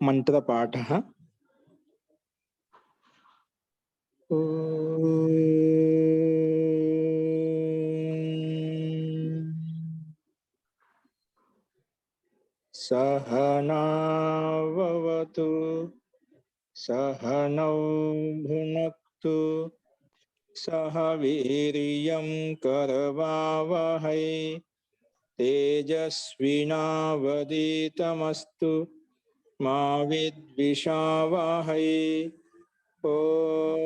మంత్రపాఠः सहनाववतु सहनौ भुनक्तु सह वीर्यं करवावहै तेजस्विनावधीतमस्तु मा विद्विषावहै। ओम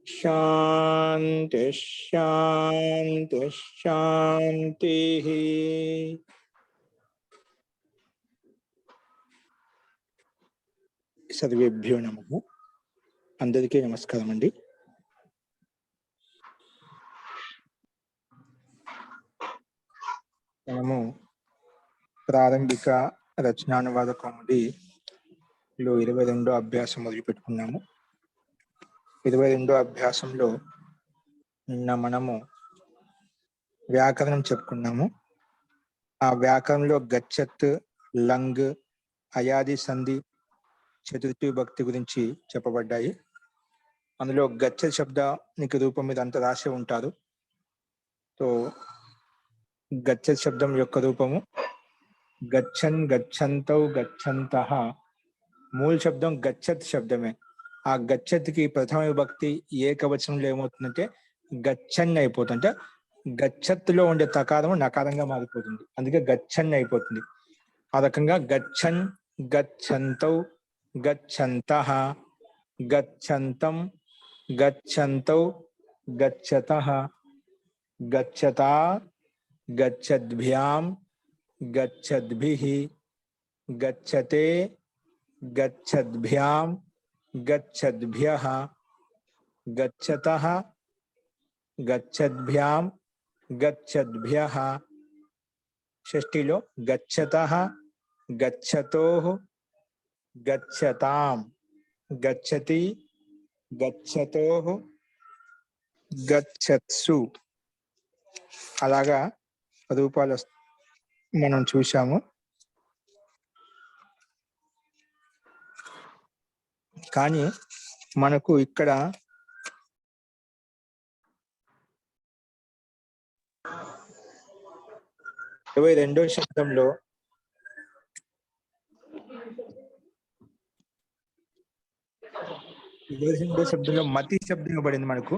शांति शांति शांति। सर्वेभ्यो नमः। अंदरिकी नमस्कारम अंडी। మనము ప్రారంభిక రచనానువాద కౌముదిలో 22వ అభ్యాసం మొదలు పెట్టుకున్నాము. 22వ అభ్యాసంలో నిన్న మనము వ్యాకరణం చెప్పుకున్నాము. ఆ వ్యాకరణంలో గచ్చత్, లంగ్, అయాది సంధి, చతుర్థి విభక్తి గురించి చెప్పబడ్డాయి. అందులో గచ్చత్ శబ్దానికి రూపం మీద అంత రాసి ఉంటారు. సో గచ్చత్ శబ్దం యొక్క రూపము గచ్చన్, గచ్చంతౌ, గచ్చంతః. మూల శబ్దం గచ్చత్ శబ్దమే. ఆ గచ్చత్కి ప్రథమ విభక్తి ఏకవచనంలో ఏమవుతుందంటే గచ్చన్ అయిపోతుందంటే గచ్చత్తులో ఉండే తకారము నకారంగా మారిపోతుంది. అందుకే గచ్చన్ అయిపోతుంది. ఆ రకంగా గచ్చన్, గచ్చంతౌ, గచ్చంతః, గచ్చంతం, గచ్చంతౌ, గచ్చతః, గచ్చతా, గచ్చద్భ్యాం, గచ్చద్భిః, గచ్చతే, గచ్చద్భ్యాం, గచ్చద్భ్యః, గచ్చతః, గచ్చద్భ్యాం, గచ్చద్భ్యః. షష్ఠిలో గచ్చతః, గచ్చతోః, గచ్చతాం, గచ్చతి, గచ్చతోః, గచ్చత్సు. అలాగా రూపాలు మనం చూశాము. కానీ మనకు ఇక్కడ 22వ శబ్దంలో మతి శబ్దం ఇవ్వబడింది. మనకు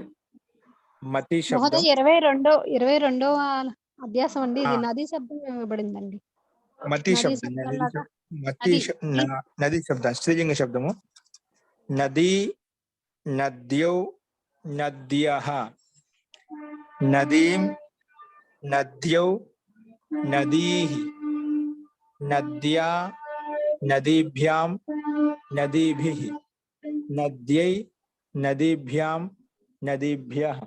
మతి శబ్దం 22వ అభ్యాసం అండి. ఇది నది శబ్దం ఇవ్వబడిందండి. మతి శబ్దం, నది శబ్దం స్త్రీలింగ శబ్దము. నదీ, నద్యౌ, నద్యః, నదీం, నద్యౌ, నదీః, నద్యా, నదీభ్యాం, నదీభిః, నద్యై, నదీభ్యాం, నదీభ్యః,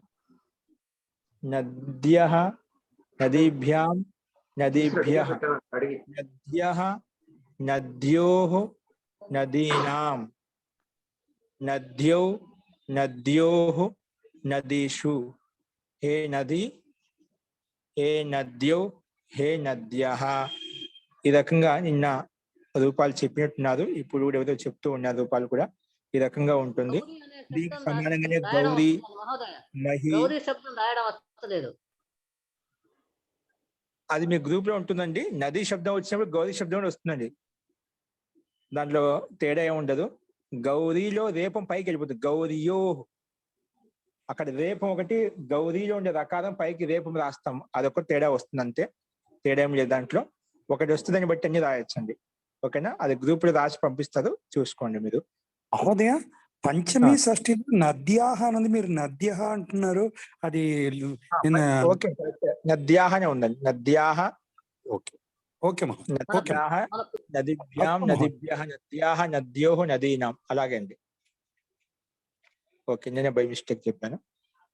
నద్యః, నదీభ్యాం, నదీభ్యః, నద్యః, నద్యోః, నదీనాం, నద్యౌ, నద్యోః, నదీషు. హే నది, హే నద్యౌ, హే నద్యః. ఈ రకంగా నిన్న రూపాలు చెప్పినట్టున్నారు. ఇప్పుడు కూడా ఎవరో చెప్తూ ఉన్నారు రూపాలు కూడా ఈ రకంగా ఉంటుంది. దీనికి సమానంగానే గౌరీ, మహి, అది మీ గ్రూప్ లో ఉంటుందండి. నది శబ్దం వచ్చినప్పుడు గౌరీ శబ్దం కూడా వస్తుందండి. దాంట్లో తేడా ఏమి ఉండదు. గౌరీలో రేపం పైకి వెళ్ళిపోతుంది. గౌరియో, అక్కడ రేపం ఒకటి, గౌరీలో ఉండే రకారం పైకి రేపం రాస్తాం. అదొక తేడా వస్తుంది అంతే. తేడా ఏం లేదు దాంట్లో. ఒకటి వస్తుందని బట్టి అన్ని రాయొచ్చండి. ఓకేనా? అది గ్రూప్ లో రాసి పంపిస్తారు, చూసుకోండి మీరు. మహోదయ, పంచమి షష్ఠి నద్యాహ అన్నది మీరు నద్యహ అంటున్నారు. అది ఓకే, నద్యాహ అనే ఉందండి. నద్యాహ. ఓకే ఓకే నద్యాహ, నదిభ్యాం, నదిభ్యః, నద్యాహ, నద్యోః, నదీనాం. అలాగే అండి. ఓకే, నేనే బై మిస్టేక్ చెప్పాను.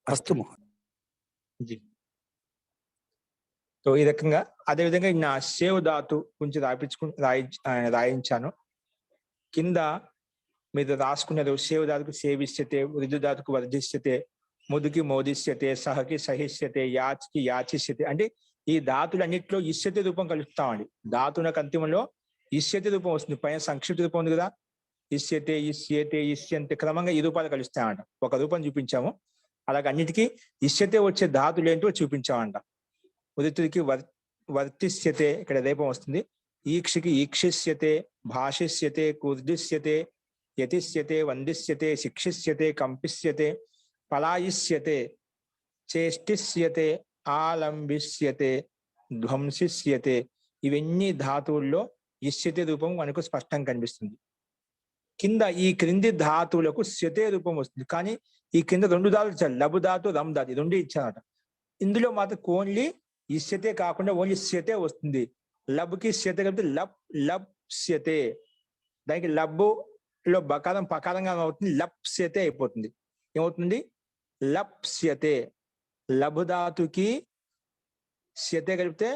అస్తు జీ. సో ఈ రకంగా అదే విధంగా నా సేవ్ ధాతు గురించి రాయించాను. కింద మీరు రాసుకున్నారు. సేవ్ ధాతుకు సేవిష్యతే, వృద్ధు ధాతుకు వర్ధిష్యతే, ముదుకి మోదిష్యతే, సహకి సహిష్యతే, యాచ్కి యాచిష్యతే. అంటే ఈ ధాతులన్నింటిలో ఇష్యతి రూపం కలుస్తామండి. ధాతునకు అంతిమంలో ఇష్యతి రూపం వస్తుంది. పైన సంక్షిప్త రూపం ఉంది కదా, ఇష్యతే, ఇష్యతే, ఇష్యంతే, క్రమంగా ఈ రూపాలు కలుస్తాయంట. ఒక రూపం చూపించాము, అలాగే అన్నిటికీ ఇష్యతే వచ్చే ధాతులు ఏంటో చూపించామంట. ఉదితుడికి వర్తిష్యతే, ఇక్కడ రేపం వస్తుంది. ఈక్షికి ఈక్షిష్యతే, భాషిష్యతే, కుర్దిష్యతే, యతిష్యతే, వందిష్యతే, శిక్షిష్యతే, కంపిష్యతే, పలాయిష్యతే, చేష్టిష్యతే, ఆలంబిష్యతే, ధ్వంసిష్యతే. ఇవన్నీ ధాతువుల్లో ఇష్యతే రూపం మనకు స్పష్టంగా కనిపిస్తుంది. కింద ఈ క్రింది ధాతువులకు శతే రూపం వస్తుంది. కానీ ఈ కింద 2 ధాతులు ఇచ్చారు, లబు ధాతు, రమ్ ధాతు, 2 ఇచ్చారట. ఇందులో మాత్రం ఓన్లీ ఇష్యతే కాకుండా ఓన్లీ శతే వస్తుంది. లబ్కి శతే కలిపితే లబ్ లబ్ శతే. దానికి లబ్బులో బకారం పకారంగా అవుతుంది, లప్స్యతే అయిపోతుంది. ఏమవుతుంది? లప్స్యతే. లబు ధాతుకి శతే కలిపితే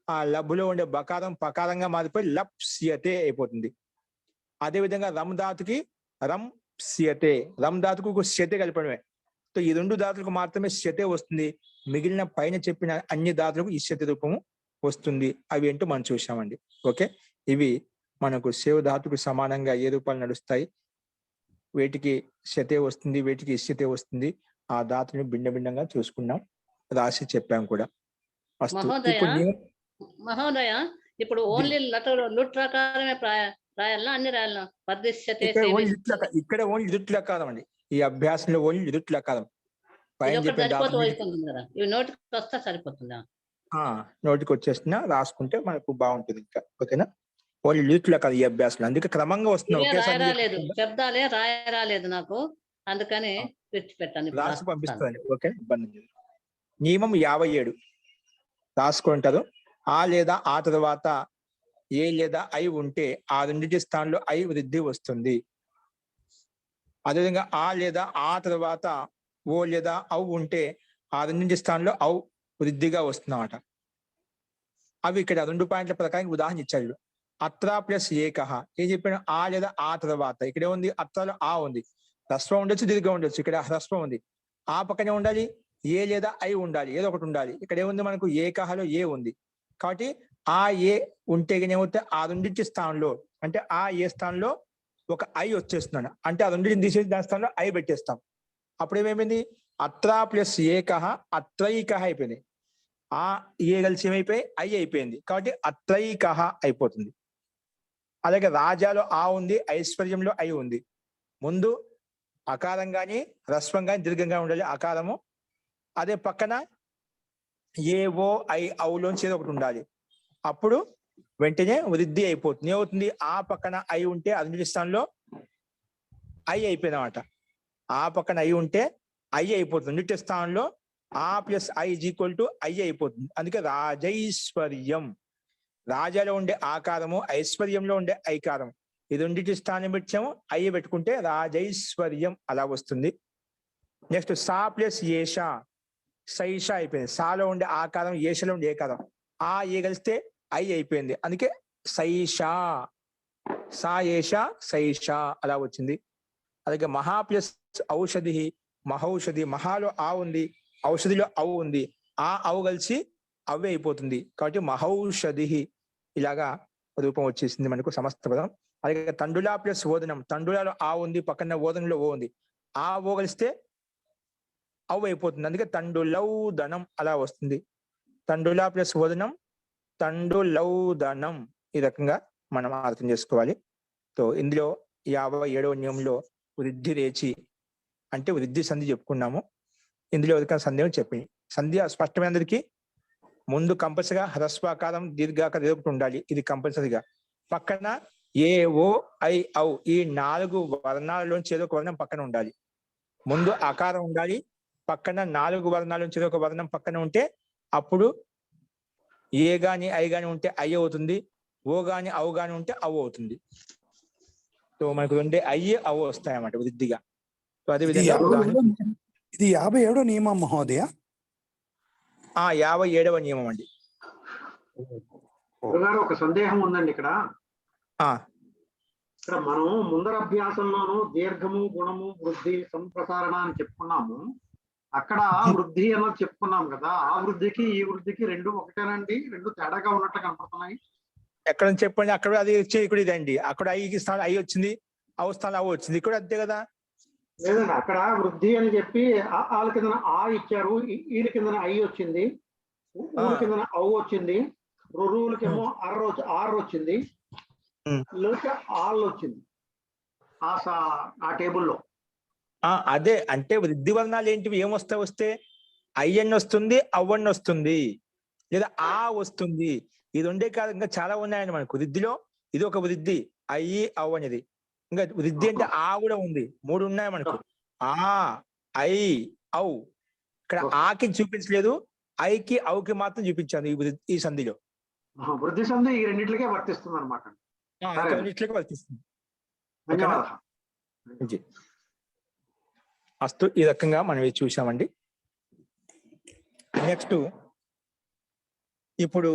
ఆ లబ్బులో ఉండే బకారం పకారంగా మారిపోయి లప్స్యతే అయిపోతుంది. అదేవిధంగా రమ్ ధాతుకి రంస్యతే, రమ్ ధాతుకు శతే కలపడమే. సో ఈ 2 ధాతులకు మాత్రమే శతే వస్తుంది. మిగిలిన పైన చెప్పిన అన్ని ధాతులకు ఈ శతే రూపము వస్తుంది. అవి ఏంటో మనం చూసామండి. ఓకే, ఇవి మనకు శేవ ధాతుకు సమానంగా ఏ రూపాలు నడుస్తాయి, వేటికి శతే వస్తుంది, వేటికి ఇష్యతే వస్తుంది, ఆ ధాతుని భిన్న భిన్నంగా చూసుకున్నాం, రాసి చెప్పాం కూడా. మహోదయ, ఇప్పుడు ఓన్లీ లుట్ ప్రకారమే రాయాలనా, అన్ని రాయాలనా? ఇక్కడ ఓన్లీ లుట్ లకారం అండి. ఈ అభ్యాసంలో ఓన్లీ లుట్ లకారం. నోటికి వస్తే సరిపోతుందా? నోటికి వచ్చేస్తున్నా రాసుకుంటే మనకు బాగుంటుంది ఇంకా. ఓకేనా? ఓన్లీ లుట్ లకారం ఈ అభ్యాసంలో. అందుకే క్రమంగా వస్తున్నాయి. శబ్దాలే రాయరాలేదు నాకు, అందుకని పెట్టాను, రాసి పంపిస్తాను. ఓకే, ఇబ్బంది లేదు. నియమం 57 రాసుకుంటారు. ఆ లేదా ఆ తర్వాత ఏ లేదా ఐ ఉంటే ఆ రెండింటి స్థానంలో ఐ వృద్ధి వస్తుంది. అదేవిధంగా ఆ లేదా ఆ తర్వాత ఓ లేదా ఔ ఉంటే ఆ రెండింటి స్థానంలో ఔ వృద్ధిగా వస్తుందన్నమాట. అవి ఇక్కడ 2 పాయింట్ల ప్రకారం ఉదాహరణ ఇచ్చాడు. అత్ర ప్లస్ ఏకహ. ఏం చెప్పాను? ఆ లేదా ఆ తర్వాత. ఇక్కడ ఉంది అత్రలో ఆ ఉంది, హ్రస్వం ఉండొచ్చు, దీర్ఘం ఉండొచ్చు. ఇక్కడ హ్రస్వం ఉంది. ఆ పక్కనే ఉండాలి ఏ లేదా ఐ ఉండాలి, ఏదో ఒకటి ఉండాలి. ఇక్కడ ఏముంది మనకు? ఏకహలో ఏ ఉంది కాబట్టి ఆ ఏ ఉంటే ఏమవుతే ఆ రెండింటి స్థానంలో, అంటే ఆ ఏ స్థానంలో ఒక ఐ వచ్చేస్తున్నాడు, అంటే ఆ రెండింటిని తీసేసి దాని స్థానంలో ఐ పెట్టేస్తాం. అప్పుడు ఏమైపోయింది? అత్ర ప్లస్ ఏకహ అత్రైకహ అయిపోయింది. ఆ ఏ కలిసి ఏమైపోయి ఐ అయిపోయింది, కాబట్టి అత్రైకహ అయిపోతుంది. అలాగే రాజాలో ఆ ఉంది, ఐశ్వర్యంలో ఐ ఉంది. ముందు అకారం కానీ హ్రస్వం కానీ దీర్ఘంగా ఉండాలి అకారము. అదే పక్కన ఏ ఓ ఐ ఔలోంచి ఏదో ఒకటి ఉండాలి. అప్పుడు వెంటనే వృద్ధి అయిపోతుంది. ఏమవుతుంది? ఆ పక్కన ఐ ఉంటే అన్ని స్థానంలో ఐ అయిపోయింది అన్నమాట. ఆ పక్కన ఐ ఉంటే ఐ అయిపోతుంది. నిట్ట స్థానంలో ఆ plus I is equal to I అయిపోతుంది. అందుకే రాజైశ్వర్యం. రాజాలో ఉండే ఆకారము, ఐశ్వర్యంలో ఉండే ఐకారం, ఇది రెండింటి స్థానం పెట్టాము, ఐ పెట్టుకుంటే రాజైశ్వర్యం అలా వస్తుంది. నెక్స్ట్ సా ప్లస్ ఏష, సైష అయిపోయింది. సాలో ఉండే ఆకారం, ఏషలో ఉండే ఏకారం, ఆ ఏ కలిస్తే ఐ అయిపోయింది. అందుకే సైషా, సా ఏష సైష అలా వచ్చింది. అలాగే మహా ప్లస్ ఔషధి, మహౌషధి. మహాలో ఆ ఉంది, ఔషధిలో ఔ ఉంది, ఆ ఔ కలిసి అవే అయిపోతుంది. కాబట్టి మహౌషధి ఇలాగా రూపం వచ్చేసింది మనకు సమస్త పదం. అలాగే తండులా ప్లస్ ఓదనం. తండులాలో ఆ ఉంది, పక్కన ఓదనంలో ఓ ఉంది, ఆ ఓ కలిస్తే అవు అయిపోతుంది. అందుకే తండులౌదనం అలా వస్తుంది. తండులా ప్లస్ ఓదనం తండులౌదనం. ఈ రకంగా మనం అర్థం చేసుకోవాలి. సో ఇందులో 57వ నియమంలో వృద్ధి రేచి అంటే వృద్ధి సంధి చెప్పుకున్నాము. ఇందులో ఎవరికైనా సందేహం చెప్పింది. సంధి స్పష్టమైన అందరికీ ముందు కంపల్సరిగా హ్రస్వాకారం, దీర్ఘాకారం ఏదో ఒకటి ఉండాలి. ఇది కంపల్సరిగా. పక్కన ఏ ఓ ఐ ఔ ఈ 4 వర్ణాలలోంచి ఏదో ఒక వర్ణం పక్కన ఉండాలి. ముందు ఆకారం ఉండాలి, పక్కన 4 వర్ణాల నుంచి ఏదో ఒక వర్ణం పక్కన ఉంటే అప్పుడు ఏ గాని ఐ గాని ఉంటే ఐ అవుతుంది, ఓ గాని ఔ గాని ఉంటే ఔ అవుతుంది. సో మనకు ఉండే ఐ ఔ వస్తాయన్నమాట వృద్ధిగా. సో అదేవిధంగా ఇది 57వ నియమం మహోదయ. 57వ నియమం అండి. ఒక సందేహం ఉందండి ఇక్కడ. ఇక్కడ మనం ముందర అభ్యాసంలోనూ దీర్ఘము, గుణము, వృద్ధి, సంప్రసారణ అని చెప్పుకున్నాము. అక్కడ వృద్ధి అన్నది చెప్పుకున్నాం కదా, ఆ వృద్ధికి ఈ వృద్ధికి రెండు ఒకటేనండి, రెండు తేడాగా ఉన్నట్లు కనపడుతున్నాయి. ఎక్కడ నుంచి చెప్పండి, అక్కడ అది వచ్చేది ఇక్కడ ఇదండి, అక్కడ ఐకి స్థానం ఐ వచ్చింది, అవు స్థానం అవు వచ్చింది, ఇక్కడ అంతే కదా. లేదండి, అక్కడ వృద్ధి అని చెప్పి వాళ్ళ కింద ఆ ఇచ్చారు, వీళ్ళ కింద ఐ వచ్చింది, ఊరి కింద అవు వచ్చింది, రురువులకేమో ఆర్ వచ్చింది, లేక ఆల్ వచ్చింది ఆ టేబుల్లో. అదే అంటే వృద్ధి వర్ణాలు ఏంటివి, వస్తే ఐఎన్ వస్తుంది, అవ్వన్ వస్తుంది, లేదా ఆ వస్తుంది. ఇది ఉండే కాదు, ఇంకా చాలా ఉన్నాయండి మనకు వృద్ధిలో. ఇది ఒక వృద్ధి, ఐ అవ్ అనేది. ఇంకా వృద్ధి అంటే ఆ కూడా ఉంది, 3 ఉన్నాయి మనకు. ఆ ఐ ఔ. ఇక్కడ ఆకి చూపించలేదు, ఐకి ఔకి మాత్రం చూపించాను ఈ సంధిలో. వృద్ధి సంధి ఈ రెండింటికే వర్తిస్తుంది అనమాట. రెండింటికి వర్తిస్తుంది. ధన్యవాదాలు. అస్తు, ఈ రకంగా మనం ఇది చూసామండి. నెక్స్ట్ ఇప్పుడు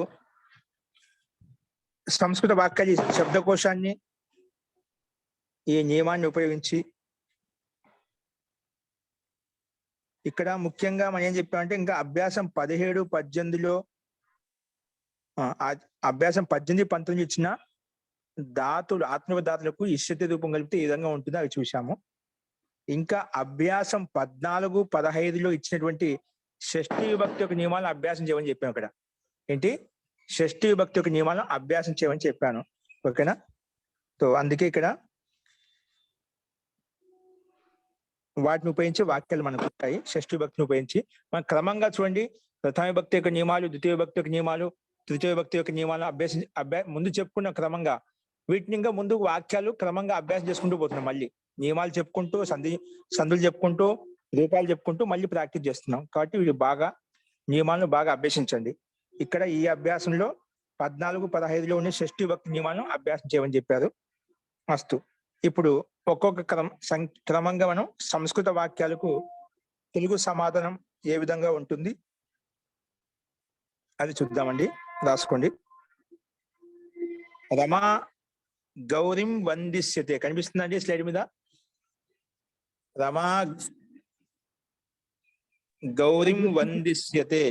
సంస్కృత వాక్యాల శబ్దకోశాన్ని, ఈ నియమాన్ని ఉపయోగించి ఇక్కడ ముఖ్యంగా మనం ఏం చెప్పామంటే, ఇంకా అభ్యాసం 17, 18లో అభ్యాసం 18, 19 ఇచ్చిన ధాతులు, ఆత్మీయ ధాతులకు ఇష్యతి రూపం కలిపితే ఈ విధంగా ఉంటుందో అవి చూసాము. ఇంకా అభ్యాసం 14, 15లో ఇచ్చినటువంటి షష్ఠీ విభక్తి యొక్క నియమాలను అభ్యాసం చేయమని చెప్పాను. అక్కడ ఏంటి, షష్ఠీ విభక్తి యొక్క నియమాలను అభ్యాసం చేయమని చెప్పాను. ఓకేనా. సో అందుకే ఇక్కడ వాటిని ఉపయోగించి వాక్యాలు మనకు ఉంటాయి. షష్ఠీ విభక్తిని ఉపయోగించి మనం క్రమంగా చూడండి, ప్రథమ విభక్తి యొక్క నియమాలు, ద్వితీయ విభక్తి యొక్క నియమాలు, తృతీయ విభక్తి యొక్క నియమాలు ముందు చెప్పుకున్న క్రమంగా వీటిని ఇంకా ముందు వాక్యాలు క్రమంగా అభ్యాసం చేసుకుంటూ పోతున్నాం. మళ్ళీ నియమాలు చెప్పుకుంటూ, సందులు చెప్పుకుంటూ, రూపాలు చెప్పుకుంటూ మళ్ళీ ప్రాక్టీస్ చేస్తున్నాం. కాబట్టి వీళ్ళు బాగా నియమాలను బాగా అభ్యసించండి. ఇక్కడ ఈ అభ్యాసంలో 14, 15లో ఉన్న షష్ఠీ విభక్తి నియమాలను అభ్యాసం చేయమని చెప్పారు. అస్తు, ఇప్పుడు ఒక్కొక్క క్రమంగా మనం సంస్కృత వాక్యాలకు తెలుగు సమాధానం ఏ విధంగా ఉంటుంది అది చూద్దామండి. రాసుకోండి. రమా గౌరిం వందిష్యతే కనిపిస్తుందండి స్లైడ్ మీద. రమా గౌరిం వందిష్యతే.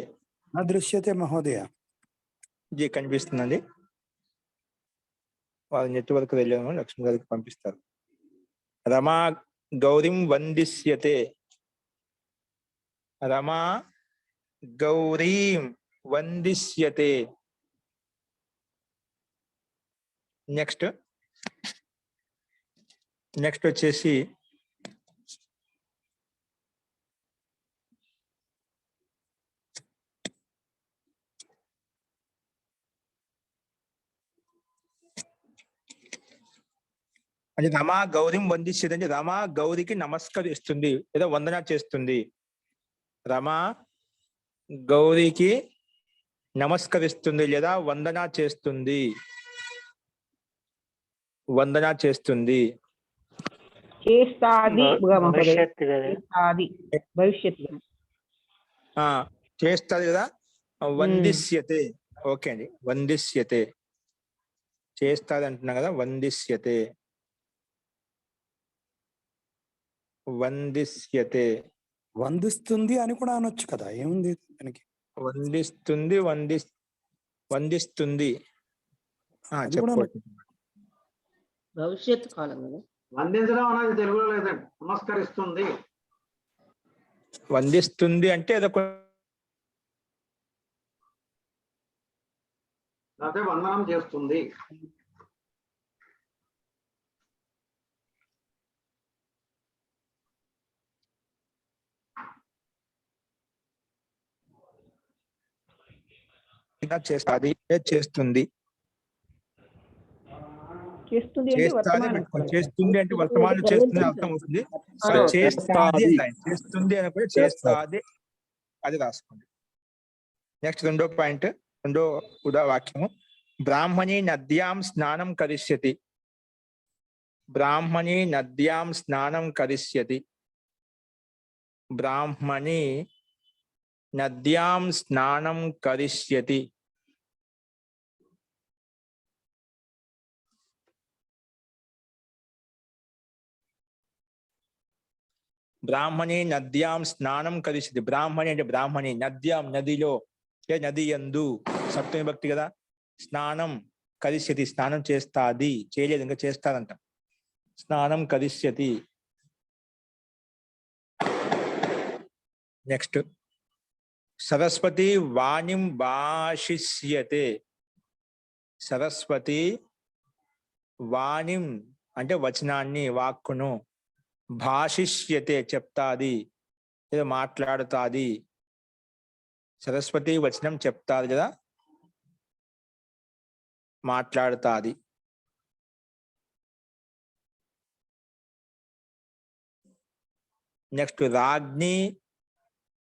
దృశ్యతే మహోదయ. జీ కనిపిస్తుందండి. వాళ్ళ నెట్వర్క్ వెళ్ళాము, లక్ష్మి గారికి పంపిస్తారు. రమా గౌరిం వందిష్యతే. రమా గౌరీం వందిష్యతే. నెక్స్ట్ వచ్చేసి అంటే రమా గౌరిం వందిష్యతే అంటే రమా గౌరికి నమస్కరిస్తుంది లేదా వందన చేస్తుంది. రమా గౌరికి నమస్కరిస్తుంది లేదా వందన చేస్తుంది. చేస్తుంది కదా. వందిష్యతే. ఓకే అండి, వందిష్యతే చేస్తుంది అంటున్నా కదా. వందిస్తుంది అని కూడా అనొచ్చు కదా, ఏముంది దానికి. వందిస్తుంది చెప్పండి. భవిష్యత్తు కాలం కదా. వందించడం అనేది తెలుగులో లేదండి, నమస్కరిస్తుంది. వందిస్తుంది అంటే అదొక అదే వందనం చేస్తుంది. చేస్తుంది. చేస్తుంది అంటే వర్తమానం చేస్తుంది అర్థం అవుతుంది. చేస్తుంది అని కూడా చేస్తుంది అది రాసుకోండి. నెక్స్ట్ రెండో పాయింట్, రెండో వాక్యము. బ్రాహ్మణి నద్యాం స్నానం కరిష్యతి. బ్రాహ్మణి నద్యాం స్నానం కరిష్యతి. బ్రాహ్మణి నద్యాం స్నానం కరిష్యతి. బ్రాహ్మణి నద్యాం స్నానం కరిష్యతి. బ్రాహ్మణి అంటే బ్రాహ్మణి, నద్యాం నదిలో, నది యందు సప్తమి భక్తి కదా. స్నానం కరిష్యతి స్నానం చేస్తాది, చేయలేదు ఇంకా చేస్తాదంట. స్నానం కరిష్యతి. నెక్స్ట్ సరస్వతి వాణిం భాషిష్యతే. సరస్వతి వాణిం అంటే వచనాన్ని, వాక్కును, భాషిష్యతే చెప్తాది లేదా మాట్లాడుతాది. సరస్వతి వచనం చెప్తాది కదా మాట్లాడుతాది. నెక్స్ట్ రాజ్ఞి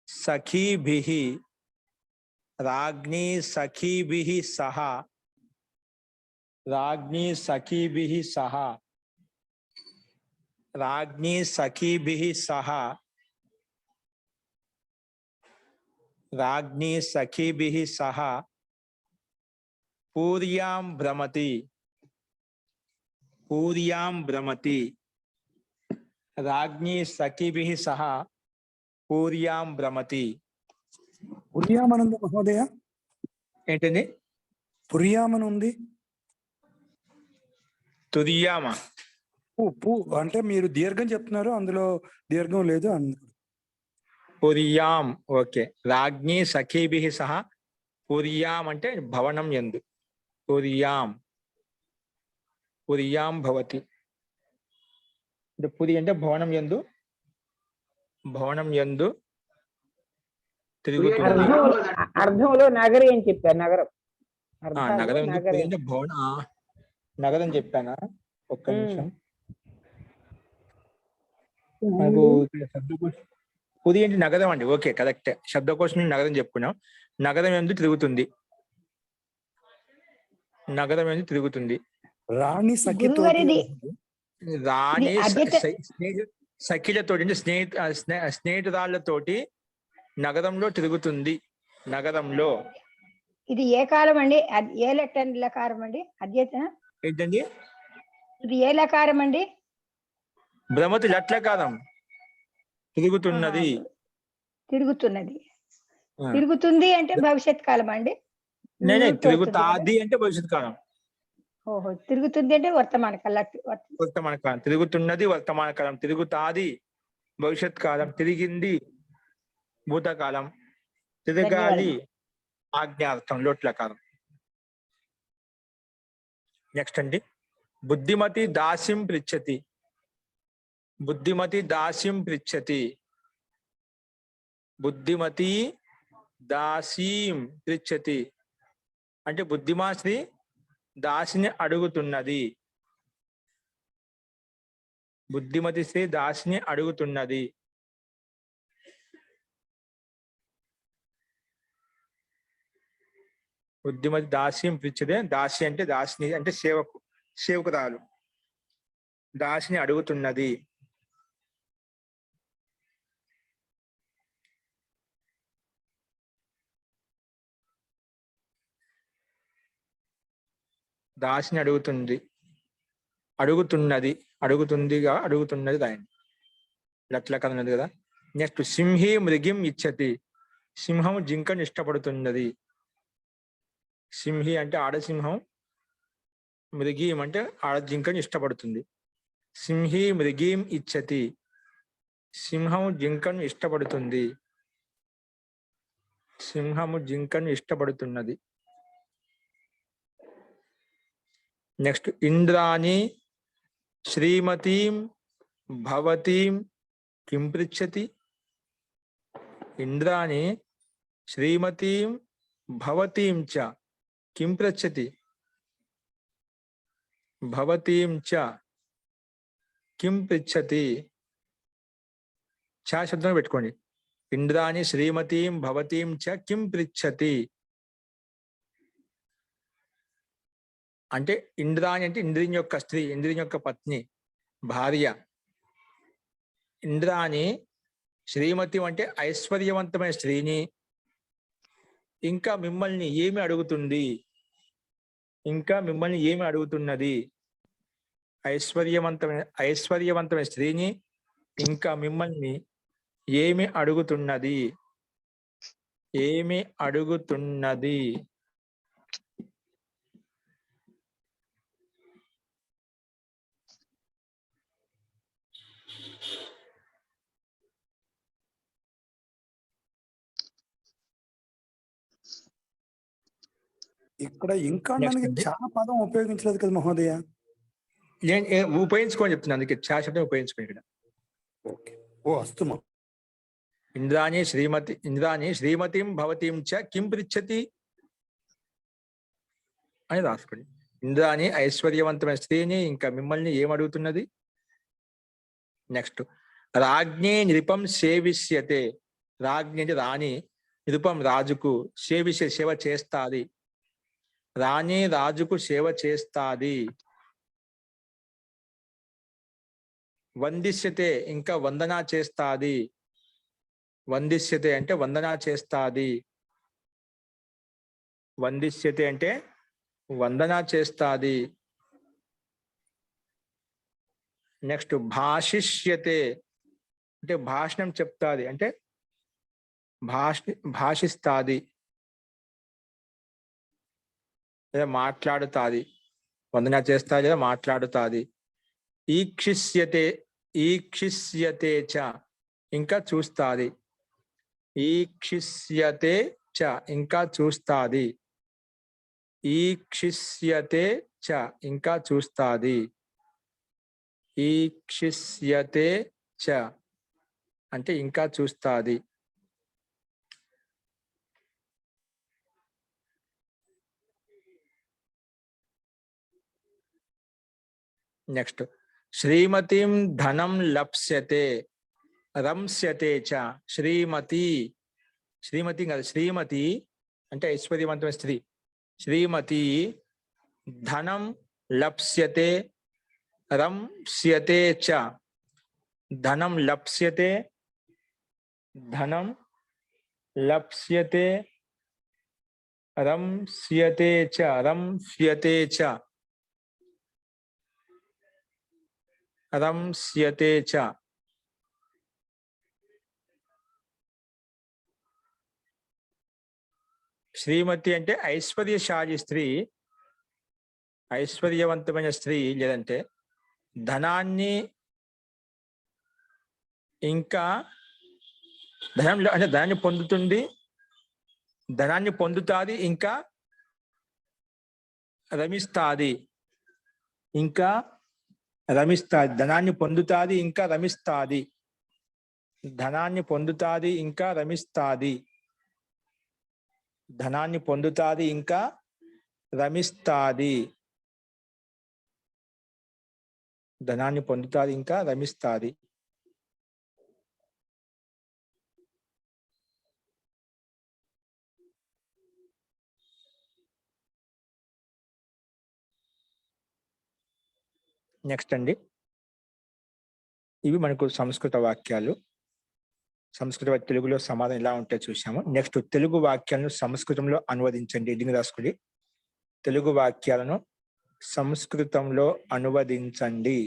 సఖీభిః. రాజ్ఞి సఖీభిః సహ. రాజ్ఞి సఖీభిః సహ. రాజ్ఞి సఖీభిః సహ. రాజ్ఞి సఖీభిః సహ పూర్యాం భ్రమతి. పూర్యాం భ్రమతి. రాజ్ఞి సఖీభిః సహ పూర్యాం భ్రమతి. పుర్యామనుంది మహోదయ, ఏంటండి? పుర్యామని ఉంది. తుర్యామ. పూ అంటే మీరు దీర్ఘం చెప్తున్నారు, అందులో దీర్ఘం లేదు. పుర్యాం. ఓకే. రాజ్ఞి సఖీభిః సహ పుర్యాం అంటే భవనం యందు. పుర్యాం. పుర్యాం భవతి. పురి అంటే భవనం యందు. భవనం యందు తిరుగుతుంది. అర్థంలో నగరి అని చెప్పారు. నగరం నగరం అంటే భవన. నగరం చెప్పానా? ఒక్క నిమిషం. మనకు శబ్దకోశం పురి అంటే నగరం అండి. Okay, correct. శబ్దకోశం నగరం చెప్పుకున్నాం. నగరం యందు తిరుగుతుంది. నగరం యందు తిరుగుతుంది. రాణి సఖితో, రాణి సఖిలతోటి అంటే స్నేహితురాళ్ళతోటి నగరంలో తిరుగుతుంది. నగరంలో. ఇది ఏ కాలం అండి? ఏ లకారం అండి? అద్యతన ఏంటండి? ఇది ఏ లకారం అండి? భ్రమతి లట్లకారం. తిరుగుతున్నది. తిరుగుతున్నది. తిరుగుతుంది అంటే భవిష్యత్ కాలం అండి? నేనే తిరుగుతాది అంటే భవిష్యత్ కాలం. ఓహో, తిరుగుతుంది అంటే వర్తమాన కాలం. వర్తమాన కాలం. తిరుగుతున్నది వర్తమాన కాలం. తిరుగుతాది భవిష్యత్ కాలం. తిరిగింది భూతకాలం. తిరగాలి ఆజ్ఞార్థం లోట్లకాలం. నెక్స్ట్ అండి, బుద్ధిమతి దాసిం పృచ్చతి. బుద్ధిమతి దాసిం పృచ్చతి. బుద్ధిమతి దాసీం పృచ్చతి అంటే బుద్ధిమాశ్రీ దాసిని అడుగుతున్నది. బుద్ధిమతి శ్రీ దాసిని అడుగుతున్నది. బుద్ధిమతి దాసిని పృచ్చతే. దాసి అంటే దాసిని అంటే సేవకురాలు. దాసిని అడుగుతున్నది. దాసిని అడుగుతుంది. అడుగుతున్నది. అడుగుతుందిగా అడుగుతున్నది దాన్ని లట్ల కథ ఉన్నది కదా. నెక్స్ట్ సింహి మృగిం ఇచ్చతి. సింహం జింకను ఇష్టపడుతున్నది. సింహి అంటే ఆడసింహం. మృగీం అంటే ఆడ జింకను ఇష్టపడుతుంది. సింహి మృగీం ఇచ్చతి. సింహం జింకను ఇష్టపడుతుంది. సింహము జింకను ఇష్టపడుతున్నది. నెక్స్ట్ ఇంద్రాణి శ్రీమతీం భవతీం కిం పృచ్చతి. ఇంద్రాణి శ్రీమతీం భవతీం చ కిం పృచ్చతి. భవతీం చ కిం పృచ్చతి. చ శబ్దం పెట్టుకోండి. ఇంద్రాణి శ్రీమతీం భవతీం చ కిం పృచ్చతి అంటే ఇంద్రాణి అంటే ఇంద్రుని యొక్క స్త్రీ, ఇంద్రుని యొక్క పత్ని, భార్య. ఇంద్రాణి శ్రీమతి అంటే ఐశ్వర్యవంతమైన స్త్రీని. ఇంకా మిమ్మల్ని ఏమి అడుగుతుంది? ఇంకా మిమ్మల్ని ఏమి అడుగుతున్నది? ఐశ్వర్యవంతమైన స్త్రీని ఇంకా మిమ్మల్ని ఏమి అడుగుతున్నది? ఏమి అడుగుతున్నది? ఇక్కడ ఇంకా Next అనడానికి అండి. చాలా పదం ఉపయోగించలేదు కదా మహోదయ. నేను ఉపయోగించుకోని చెప్తున్నాను, అందుకే ఛా శబ్దం ఉపయోగించుకోండి ఇక్కడ. ఓకే. ఓ అస్తుమా. ఇంద్రాణి శ్రీమతిం భవతీం చ కిం పృచ్చతి అని రాసుకోండి. ఇంద్రాణి ఐశ్వర్యవంతమైన స్త్రీని ఇంకా మిమ్మల్ని ఏమడుగుతున్నది? నెక్స్ట్, రాజ్ఞే నృపం సేవిష్యతే. రాజ్ఞి అంటే రాణి, నృపం రాజుకు, సేవిష్య సేవ చేస్తాది. రాణి రాజుకు సేవ చేస్తాది. వందిష్యతే ఇంకా వందనా చేస్తాది. వందిష్యతే అంటే వందనా చేస్తాది. వందిష్యతే అంటే వందనా చేస్తాది. నెక్స్ట్, భాషిష్యతే అంటే భాషణం చెప్తాది, అంటే భాషిస్తాది లేదా మాట్లాడుతాది. వందనా చేస్తాది లేదా మాట్లాడుతాది. ఈక్షిష్యతే చ ఇంకా చూస్తాది. ఈక్షిష్యతే చ ఇంకా చూస్తాది. ఈక్షిష్యతే చ ఇంకా చూస్తాది. ఈక్షిష్యతే చ అంటే ఇంకా చూస్తాది. నెక్స్ట్, శ్రీమతిం ధనం లప్స్యతే. రంస్యతే చ శ్రీమతి. శ్రీమతి కాదు, శ్రీమతి అంటే ఐశ్వర్యవంతమైన స్త్రీ. శ్రీమతి ధనం లప్స్యతే రంస్యతే చ. ధనం లప్స్యతే, ధనం లప్స్యతే, రంస్యతే చ, రంస్యతే చ, రంస్యతే చ. శ్రీమతి అంటే ఐశ్వర్యశాలి స్త్రీ, ఐశ్వర్యవంతమైన స్త్రీ, లేదంటే ధనాన్ని ఇంకా ధనంలో అంటే ధనాన్ని పొందుతుంది, ధనాన్ని పొందుతాది, ఇంకా రమిస్తాది. ఇంకా రమిస్తాది. ధనాన్ని పొందుతాది ఇంకా రమిస్తాది. ధనాన్ని పొందుతాది ఇంకా రమిస్తాది. ధనాన్ని పొందుతాది ఇంకా రమిస్తాది. ధనాన్ని పొందుతాది ఇంకా రమిస్తాది. నెక్స్ట్ అండి, ఇవి మనకు సంస్కృత వాక్యాలు. సంస్కృత తెలుగులో సమాధానం ఎలా ఉంటే చూసాము. నెక్స్ట్, తెలుగు వాక్యాలను సంస్కృతంలో అనువదించండి. ఎడ్డింగ్ రాసుకుని తెలుగు వాక్యాలను సంస్కృతంలో అనువదించండి.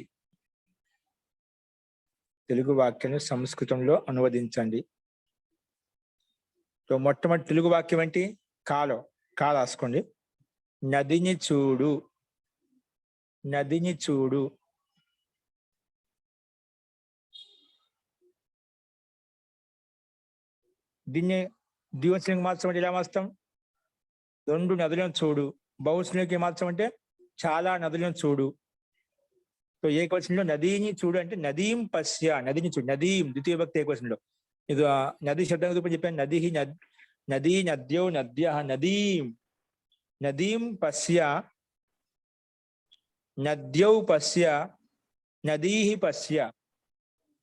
తెలుగు వాక్యాలను సంస్కృతంలో అనువదించండి. సో మొట్టమొదటి తెలుగు వాక్యం ఏంటి? కాలో. కా రాసుకోండి. నదిని చూడు. నదిని చూడు. దీన్ని ద్వివచనంగా మార్చమంటే ఎలా మార్చాం? రెండు నదులను చూడు. బహువచనంలోకి మార్చమంటే చాలా నదులను చూడు. సో ఏకవచనంలో నదీని చూడు అంటే నదీం పశ్య, నదిని చూడు. నదీం ద్వితీయ భక్తి ఏకవచనంలో. ఇది నది శబ్దం చెప్పాను. నది నదీ నద్యో నద్య నదీం. నదీం పశ్య, నద్యౌ పశ్య, నదీ పశ్య.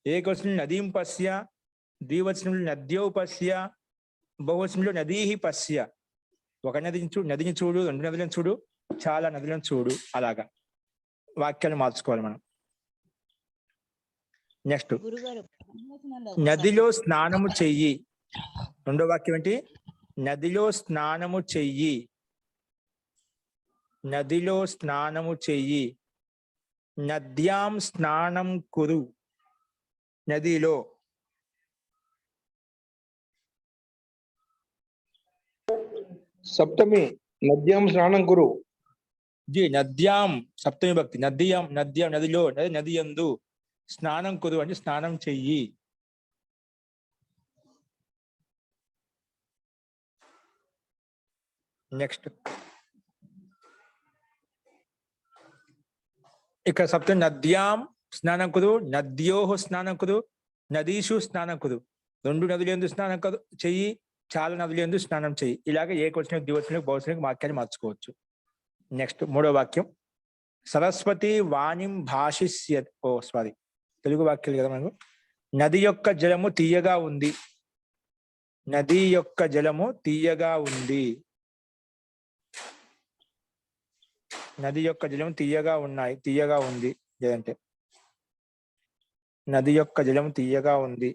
ఏకవచనంలో నదీం పశ్య, ద్వివచనంలో నద్యౌ పశ్య, బహువచనంలో నదీ పశ్య. ఒక నదిని చూడు, రెండు నదులను చూడు, చాలా నదులను చూడు. అలాగా వాక్యాలు మార్చుకోవాలి మనం. నెక్స్ట్, నదిలో స్నానము చెయ్యి. రెండో వాక్యం ఏంటి? నదిలో స్నానము చెయ్యి. నదిలో స్నానము చెయ్యి. నద్యాం స్నానం కురు. నదిలో. सप्तमी नद्यां स्नानं कुरु జీ నద్యాం సప్తమి భక్తి నద్యాం నద్యాం నదిలో నది యందు స్నానం కురు అంటే స్నానం చెయ్యి. నెక్స్ట్ ఇక్కడ సప్తమి నద్యాం స్నానం కురు, నద్యోహ స్నానం కురు, నదీషు స్నానం కురు. 2 నదులందు స్నానం చెయ్యి, చాలా నదులందు స్నానం చెయ్యి. ఇలాగ ఏకవచనం ద్వివచనం బహువచనం వాక్యాన్ని మార్చుకోవచ్చు. నెక్స్ట్ 3వ వాక్యం సరస్వతి వాణిం భాషిష్య తెలుగు వాక్యాలు కదా మనకు. నది యొక్క జలము తీయగా ఉంది. నది యొక్క జలము తీయగా ఉంది. నది యొక్క జలము తీయగా ఉన్నాయి, తీయగా ఉంది. లేదంటే నది యొక్క జలం తీయగా ఉంది.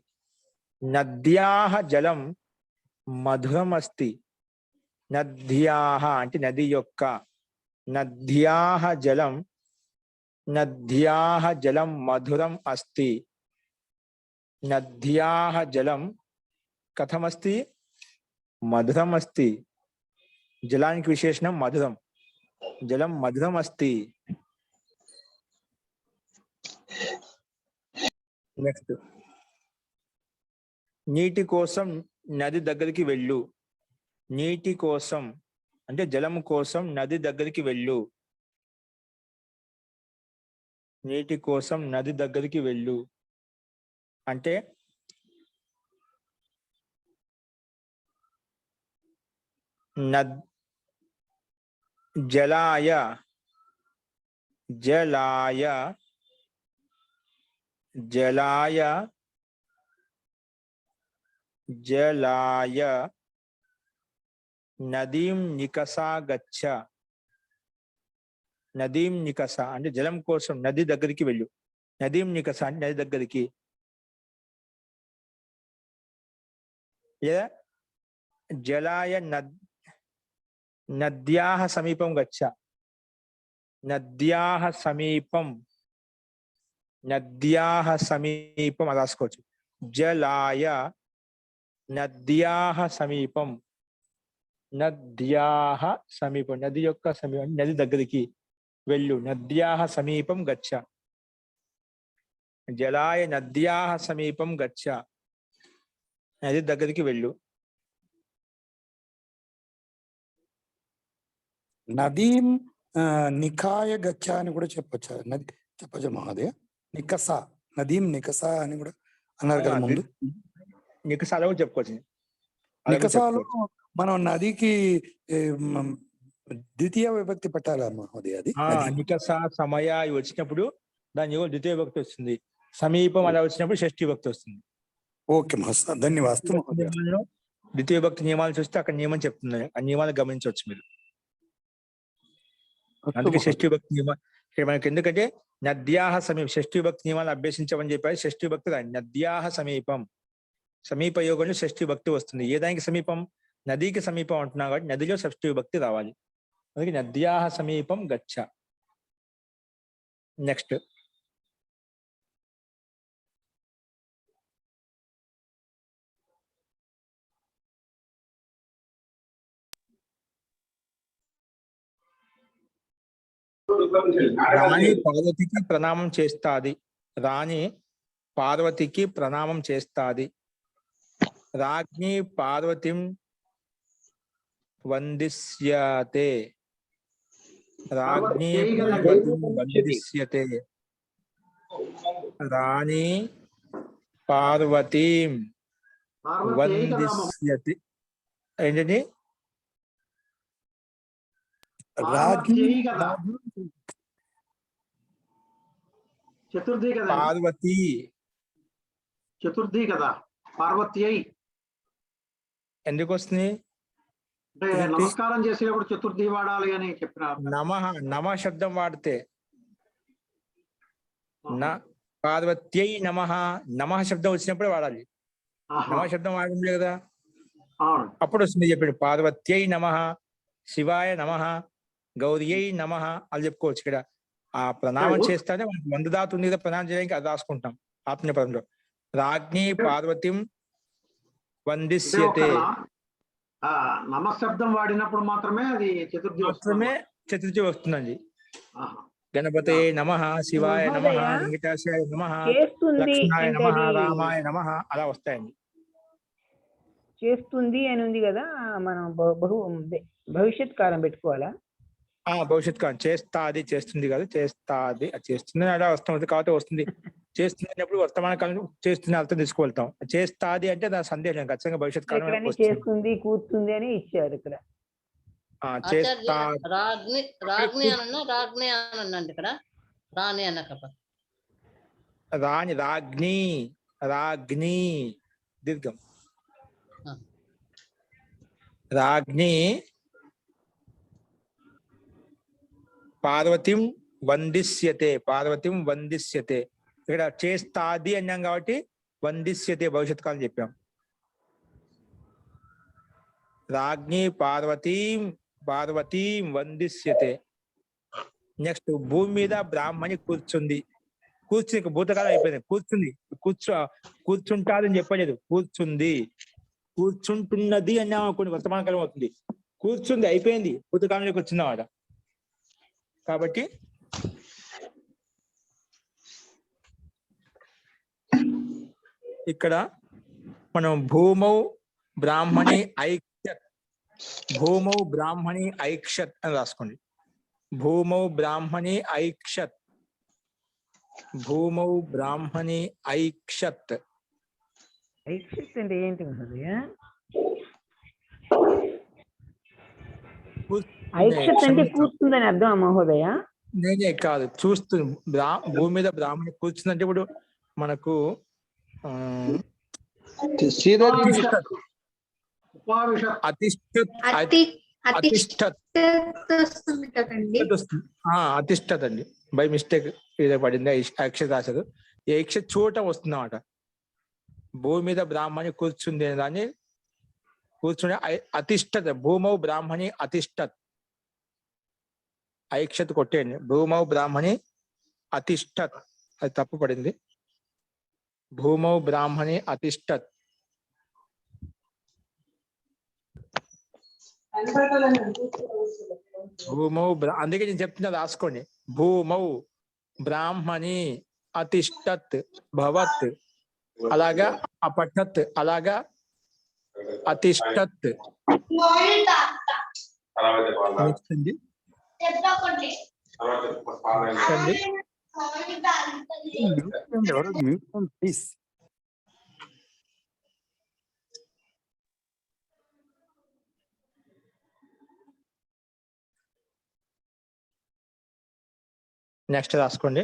నద్యాహ జలం మధురం అస్తి. నద్యాహ అంటే నది యొక్క, నద్యాహ జలం మధురం అస్తి. నద్యాహ జలం కథమస్తి మధురం అస్తి. జలానికి విశేషణం మధురం. జలం మధురం అస్తి. నెక్స్ట్ నీటి కోసం నది దగ్గరికి వెళ్ళు. నీటి కోసం అంటే జలం కోసం నది దగ్గరికి వెళ్ళు. నీటి కోసం నది దగ్గరికి వెళ్ళు అంటే జలాయ జలాయ జలాయ జలాయ నదీం నికసా గచ్చ. నదీం నికస అంటే జలం కోసం నది దగ్గరికి వెళ్ళు. నదీం నికస అంటే నది దగ్గరికి. లేదా జలాయ నద్యాహ సమీపం గచ్చ. నద్యాహ సమీపం, నద్యాహ సమీపం అది రాసుకోవచ్చు. జలాయ నద్యాహ సమీపం, నద్యాహ సమీపం నది యొక్క సమీపం నది దగ్గరికి వెళ్ళు. నద్యాహ సమీపం గచ్చ. జలాయ నద్యాహ సమీపం గచ్చ నది దగ్గరికి వెళ్ళు. నదీం నికాయ గచ్చ అని కూడా చెప్పొచ్చా? నది చెప్పచ్చు మహోదయ. నికస, నదీం నికస అని కూడా అన్నారు కదా ముందు. నికసాలో చెప్పుకోవచ్చు. నికసాలో మనం నదికి ద్వితీయ విభక్తి పెట్టాలా మహోదయ? అది నికస సమయ వచ్చినప్పుడు దాని ద్వితీయ విభక్తి వస్తుంది. సమీపం అలా వచ్చినప్పుడు షష్ఠీ విభక్తి వస్తుంది. ఓకే మహోదయ, ధన్యవాదాలు. ద్వితీయ విభక్తి నియమాలు చూస్తే అక్కడ నియమం చెప్తున్నాయి. ఆ నియమాలు గమనించవచ్చు మీరు. అందుకే షష్ఠీ విభక్తి నియమం ఇక్కడ మనకి ఎందుకంటే నద్యాహ సమీపం షష్ఠీ విభక్తి నియమాలు అభ్యసించమని చెప్పారు. షష్ఠీ విభక్తి రాని నద్యాహ సమీపం, సమీప యోగంలో షష్ఠీ విభక్తి వస్తుంది. ఏ దానికి సమీపం? నదికి సమీపం అంటున్నాం కాబట్టి నదిలో షష్ఠీ విభక్తి రావాలి. అందుకే నద్యాహ సమీపం గచ్చ. నెక్స్ట్ రాణి పార్వతికి ప్రణామం చేస్తాది. రాణి పార్వతికి ప్రణామం చేస్తాది. రాజ్ఞి పార్వతిం వందిష్యతే. రాజ్ఞి పార్వతిం వందిష్యతే. రాణి పార్వతీం వందిష్యతే. ఏంటండి? చతుర్థి కదా, పార్వతి చతుర్థి కదా, పార్వతి అయి ఎందుకు వస్తుంది? అంటే నమస్కారం చేసేటప్పుడు చతుర్థి వాడాలి అని చెప్పినారు. నమ శబ్దం వాడితే పార్వత్యై నమ శబ్దం వచ్చినప్పుడే వాడాలి. నమ శబ్దం వాడడం లేదు కదా, అప్పుడు వస్తుంది. చెప్పాడు పార్వత్యై నమ, శివాయ నమ, గౌరియై నమ అని చెప్పుకోవచ్చు. ఇక్కడ ఆ ప్రణామం చేస్తానే మనకి వందదాతు ఉంది కదా, ప్రణామం చేయడానికి అది రాసుకుంటాం ఆత్మీయ పదంలో. రాజ్ఞి పార్వతిం వందిష్యతే. ఆ నమశబ్దం వాడినప్పుడు మాత్రమే అది చతుర్థి మాత్రమే వస్తుంది. చతుర్థి వస్తుందండి. ఆహా. గణపతే నమః, శివాయ నమః, మహోదయ, వెంకటేశాయ నమః, చేస్తుంది లక్ష్మణాయ అంటే నమః, అది రామాయ నమః అలా వస్తాయండి. చేస్తుంది అని ఉంది కదా, మనం భవిష్యత్ కాలం పెట్టుకోవాలా? భవిష్యత్ కాలం చేస్తాది, చేస్తుంది కాదు, చేస్తాది, అది చేస్తుంది అలా వస్తుంది కాబట్టి వస్తుంది. చేస్తుంది అన్నప్పుడు వర్తమాన కాలం చేస్తుంది అర్థం తీసుకువెళ్తాం. చేస్తాది అంటే దాని సందేహం ఖచ్చితంగా భవిష్యత్ కాలం ఇక్కడ వస్తుంది. చేస్తుంది కూర్చుంది అని ఇచ్చారు ఇక్కడ. ఆచార్య చేస్తా రాగ్ని రాగ్ని అనన్నా రాగ్ని అనండి ఇక్కడ, రాణి అన్నకప్ప. రాణి, రాగ్ని, రాగ్ని దీర్ఘం. ఆ. రాగ్ని పార్వతిం వందిష్యతే, పార్వతిం వందిష్యతే. ఇక్కడ చేస్తాది అన్నాం కాబట్టి వందిష్యతే భవిష్యత్ కాలం చెప్పాం. రాజ్ఞి పార్వతీం, పార్వతీం వందిష్యతే. నెక్స్ట్ భూమి మీద బ్రాహ్మణి కూర్చుంది. కూర్చుని భూతకాలం అయిపోయింది. కూర్చుంది, కూర్చుంటాదని చెప్పలేదు, కూర్చుంది. కూర్చుంటున్నది అన్నా కొన్ని వర్తమాన కాలం అవుతుంది. కూర్చుంది అయిపోయింది, భూతకాలంలోకి వచ్చిందన్నమాట. కాబట్టి ఇక్కడ మనం భూమౌ బ్రాహ్మణి ఐక్షత్, భూమౌ బ్రాహ్మణి ఐక్షత్ అని రాసుకోండి. భూమౌ బ్రాహ్మణి ఐక్షత్, భూమౌ బ్రాహ్మణి ఐక్షత్. ఐక్షత్ అంటే ఏంటి మహోదయ? ఐక్షత్ అంటే కూర్చుందని అర్థం మహోదయ? నేనే కాదు, చూస్తుంది. భూమి మీద బ్రాహ్మణి కూర్చుందంటే ఇప్పుడు మనకు ఉపావిషత్. అతిష్టత్, అతిష్టత్, అతిష్టత్ అండి. బై మిస్టేక్ ఏదో పడింది, అక్షత రాశారు. ఈ అక్షత చోట వస్తుంది అన్నమాట. భూమి మీద బ్రాహ్మణి కూర్చుంది అనే దాన్ని కూర్చుని అతిష్టత్, భూమౌ బ్రాహ్మణి అతిష్టత్. ఐక్షత్ కొట్టేయండి. భూమౌ బ్రాహ్మణి అతిష్టత్, అది తప్పు పడింది. భూమౌ బ్రాహ్మణి అతిష్టత్. భూమౌ అందుకే నేను చెప్తున్నా, రాసుకోండి. భూమౌ బ్రాహ్మణి అతిష్టత్ భవత్, అలాగా అపఠత్, అలాగా అతిష్టత్. ప్లీజ్. నెక్స్ట్ రాసుకోండి.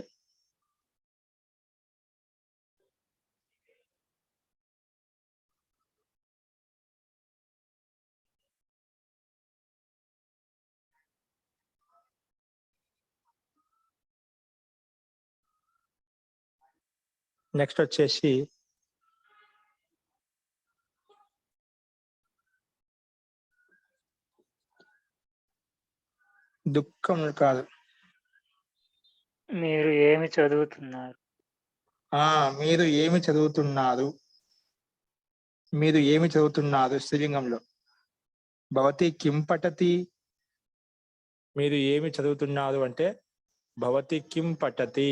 నెక్స్ట్ వచ్చేసి దుఃఖం కాదు, మీరు ఏమి చదువుతున్నారు? మీరు ఏమి చదువుతున్నారు, మీరు ఏమి చదువుతున్నారు స్త్రీలింగంలో. భవతి కిం పఠతి, మీరు ఏమి చదువుతున్నారు అంటే భవతి కిం పఠతి,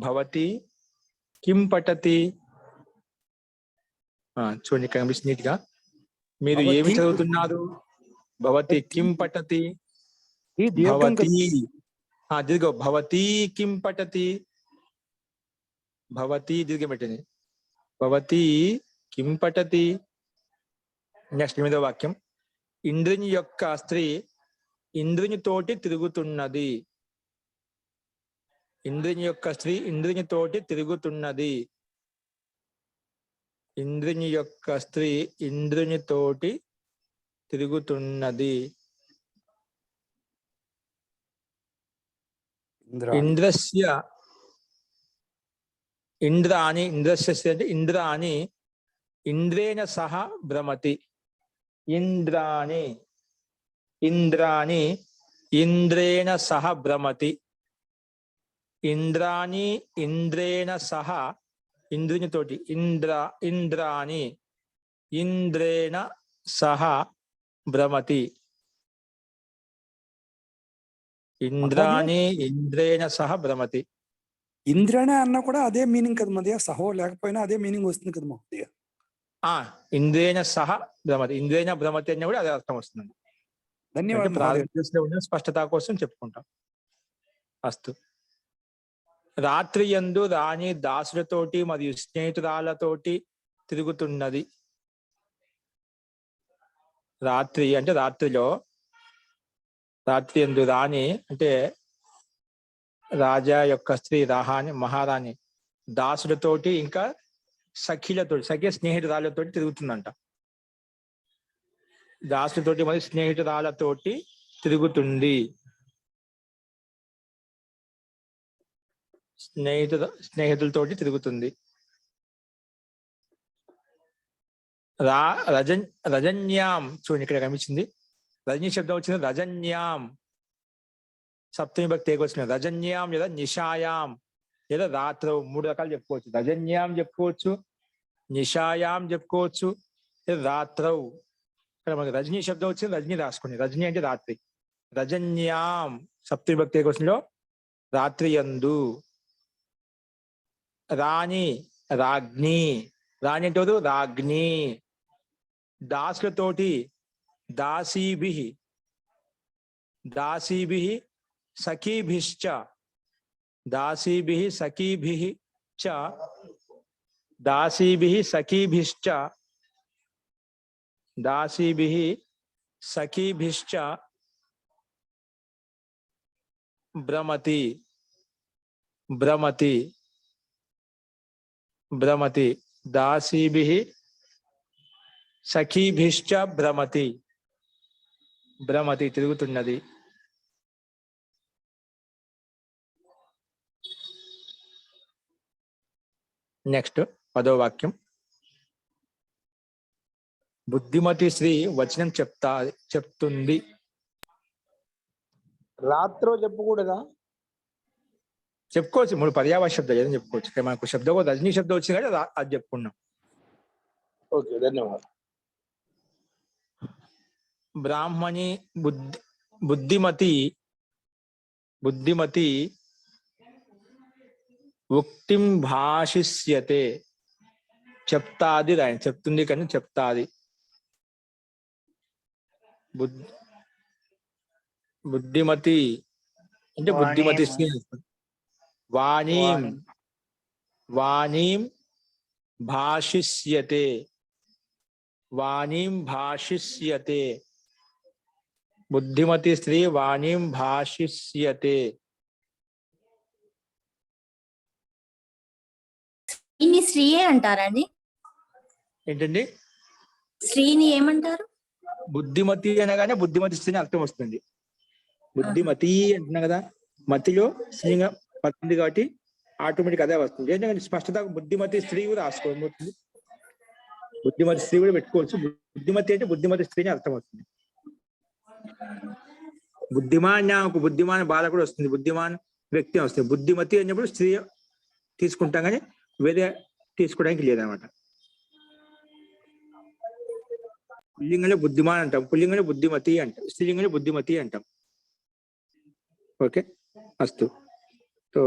భవతి కిం పఠతి. చూడండి కనిపిస్తుంది నీట్ గా. మీరు ఏమి చదువుతున్నారు, భవతి కిం పఠతి, భవతి దీర్ఘ, భవతి కిం పఠతి, భవతి దీర్ఘ పెట్టండి, భవతి కిం పఠతి. నెక్స్ట్ 8వ వాక్యం. ఇంద్రుని యొక్క స్త్రీ ఇంద్రునితోటి తిరుగుతున్నది, ఇంద్రుని యొక్క స్త్రీ ఇంద్రునితోటి తిరుగుతున్నది, ఇంద్రుని యొక్క స్త్రీ ఇంద్రునితోటి తిరుగుతున్నది. ఇంద్రస్య, ఇంద్రాని, ఇంద్రస్య అంటే ఇంద్రాని ఇంద్రేణ సహ భ్రమతి, ఇంద్రాని, ఇంద్రాని ఇంద్రేణ సహ భ్రమతి, ఇంద్రాని ఇంద్రేణ సహ, ఇంద్రునితోటి, ఇంద్రాని ఇంద్రేణ సహ భ్రమతి. ఇంద్రాణి ఇంద్రేణ సహ భ్రమతి. ఇంద్రనే అన్న కూడా అదే మీనింగ్ కదా మధ్య, సహో లేకపోయినా అదే మీనింగ్ వస్తుంది కదా మధ్య. ఇంద్రేణ సహ భ్రమతి, ఇంద్రేణ భ్రమతి అని కూడా అదే అర్థం వస్తుంది. ధన్యవాదాలు మహోదయ. ప్రారంభంలో ఉన్న స్పష్టత కోసం చెప్పుకుంటాం. అస్తు. రాత్రి యందు రాణి దాసులతోటి మరియు స్నేహితురాలతోటి తిరుగుతున్నది. రాత్రి అంటే రాత్రిలో, రాత్రి యందు రాణి అంటే రాజా యొక్క స్త్రీ మహారాణి దాసులతోటి ఇంకా సఖీలతోటి, స్నేహితురాలతోటి తిరుగుతుందంట. దాసులతోటి మరియు స్నేహితురాలతోటి తిరుగుతుంది. స్నేహితులతోటి తిరుగుతుంది. రజన్యాం చూడండి, ఇక్కడ కనిపించింది రజనీ శబ్దం వచ్చింది. రజన్యాం సప్తమి భక్తి ఏకొచ్చిన రజన్యాం లేదా నిషాయాం లేదా రాత్రవు, 3 రకాలు చెప్పుకోవచ్చు. రజన్యాం చెప్పుకోవచ్చు, నిషాయాం చెప్పుకోవచ్చు, లేదా రాత్రవు. ఇక్కడ మనకి రజనీ శబ్దం వచ్చింది, రజనీ రాసుకోండి. రజనీ అంటే రాత్రి. రజన్యాం సప్తమి భక్తి ఏకొచ్చినలో రాత్రి యందు. రాణి రాజ్ఞి, రాణి అంటే రాజ్ఞి. దాసులతోటి దాసీభి, దాసీభి సఖీభిశ్చ, దాసీభి సఖీభి చ, దాసీభి సఖీభిశ్చ, దాసీభి సఖీభిశ్చ భ్రమతి. భ్రమతి భ్రమతి దాసీభి సఖీభిశ్చ భ్రమతి. భ్రమతి తిరుగుతున్నది. నెక్స్ట్ 10వ వాక్యం. బుద్ధిమతి స్త్రీ వచనం చెప్తుంది. రాత్రో చెప్పకూడదా? చెప్పుకోవచ్చు, 3 పర్యాయ శబ్దాలు ఏదైనా చెప్పుకోవచ్చు. మనకు శబ్దం రజనీ శబ్దం వచ్చింది కానీ అది చెప్పుకున్నాం. ఓకే, ధన్యవాదాలు. బ్రాహ్మణి బుద్ధిమతి ఉక్తిం భాషిష్యతే. చెప్తాది రాయండి, చెప్తుంది కానీ చెప్తాది. బుద్ధిమతి అంటే బుద్ధిమతి స్త్రీ. వాణీం భాషిష్యతే. వాణీం భాషిష్యతే. బుద్ధిమతి స్త్రీ వాణీం భాషిష్యతే. దీన్ని స్త్రీయే అంటారండి? ఏంటండి? స్త్రీని ఏమంటారు? బుద్ధిమతి అనగానే బుద్ధిమతి స్త్రీని అర్థం వస్తుంది. బుద్ధిమతి అంటున్నా కదా, మతిలో స్త్రీగా పడుతుంది కాబట్టి ఆటోమేటిక్ అదే వస్తుంది. ఏంటంటే స్పష్టత బుద్ధిమతి స్త్రీ కూడా రాసుకోబోతుంది. బుద్ధిమతి స్త్రీ కూడా పెట్టుకోవచ్చు. బుద్ధిమతి అంటే బుద్ధిమతి స్త్రీని అర్థం అవుతుంది. బుద్ధిమాన్ బాలకుడు వస్తుంది, బుద్ధిమాన్ వ్యక్తి వస్తుంది. బుద్ధిమతి అన్నప్పుడు స్త్రీ తీసుకుంటాం కానీ వేరే తీసుకోవడానికి లేదనమాట. పుల్లింగంలో బుద్ధిమాన్ అంటాం, పుల్లింగంలో బుద్ధిమతి అంటాం, స్త్రీలింగంలో బుద్ధిమతి అంటాం. ఓకే, అస్తు. సో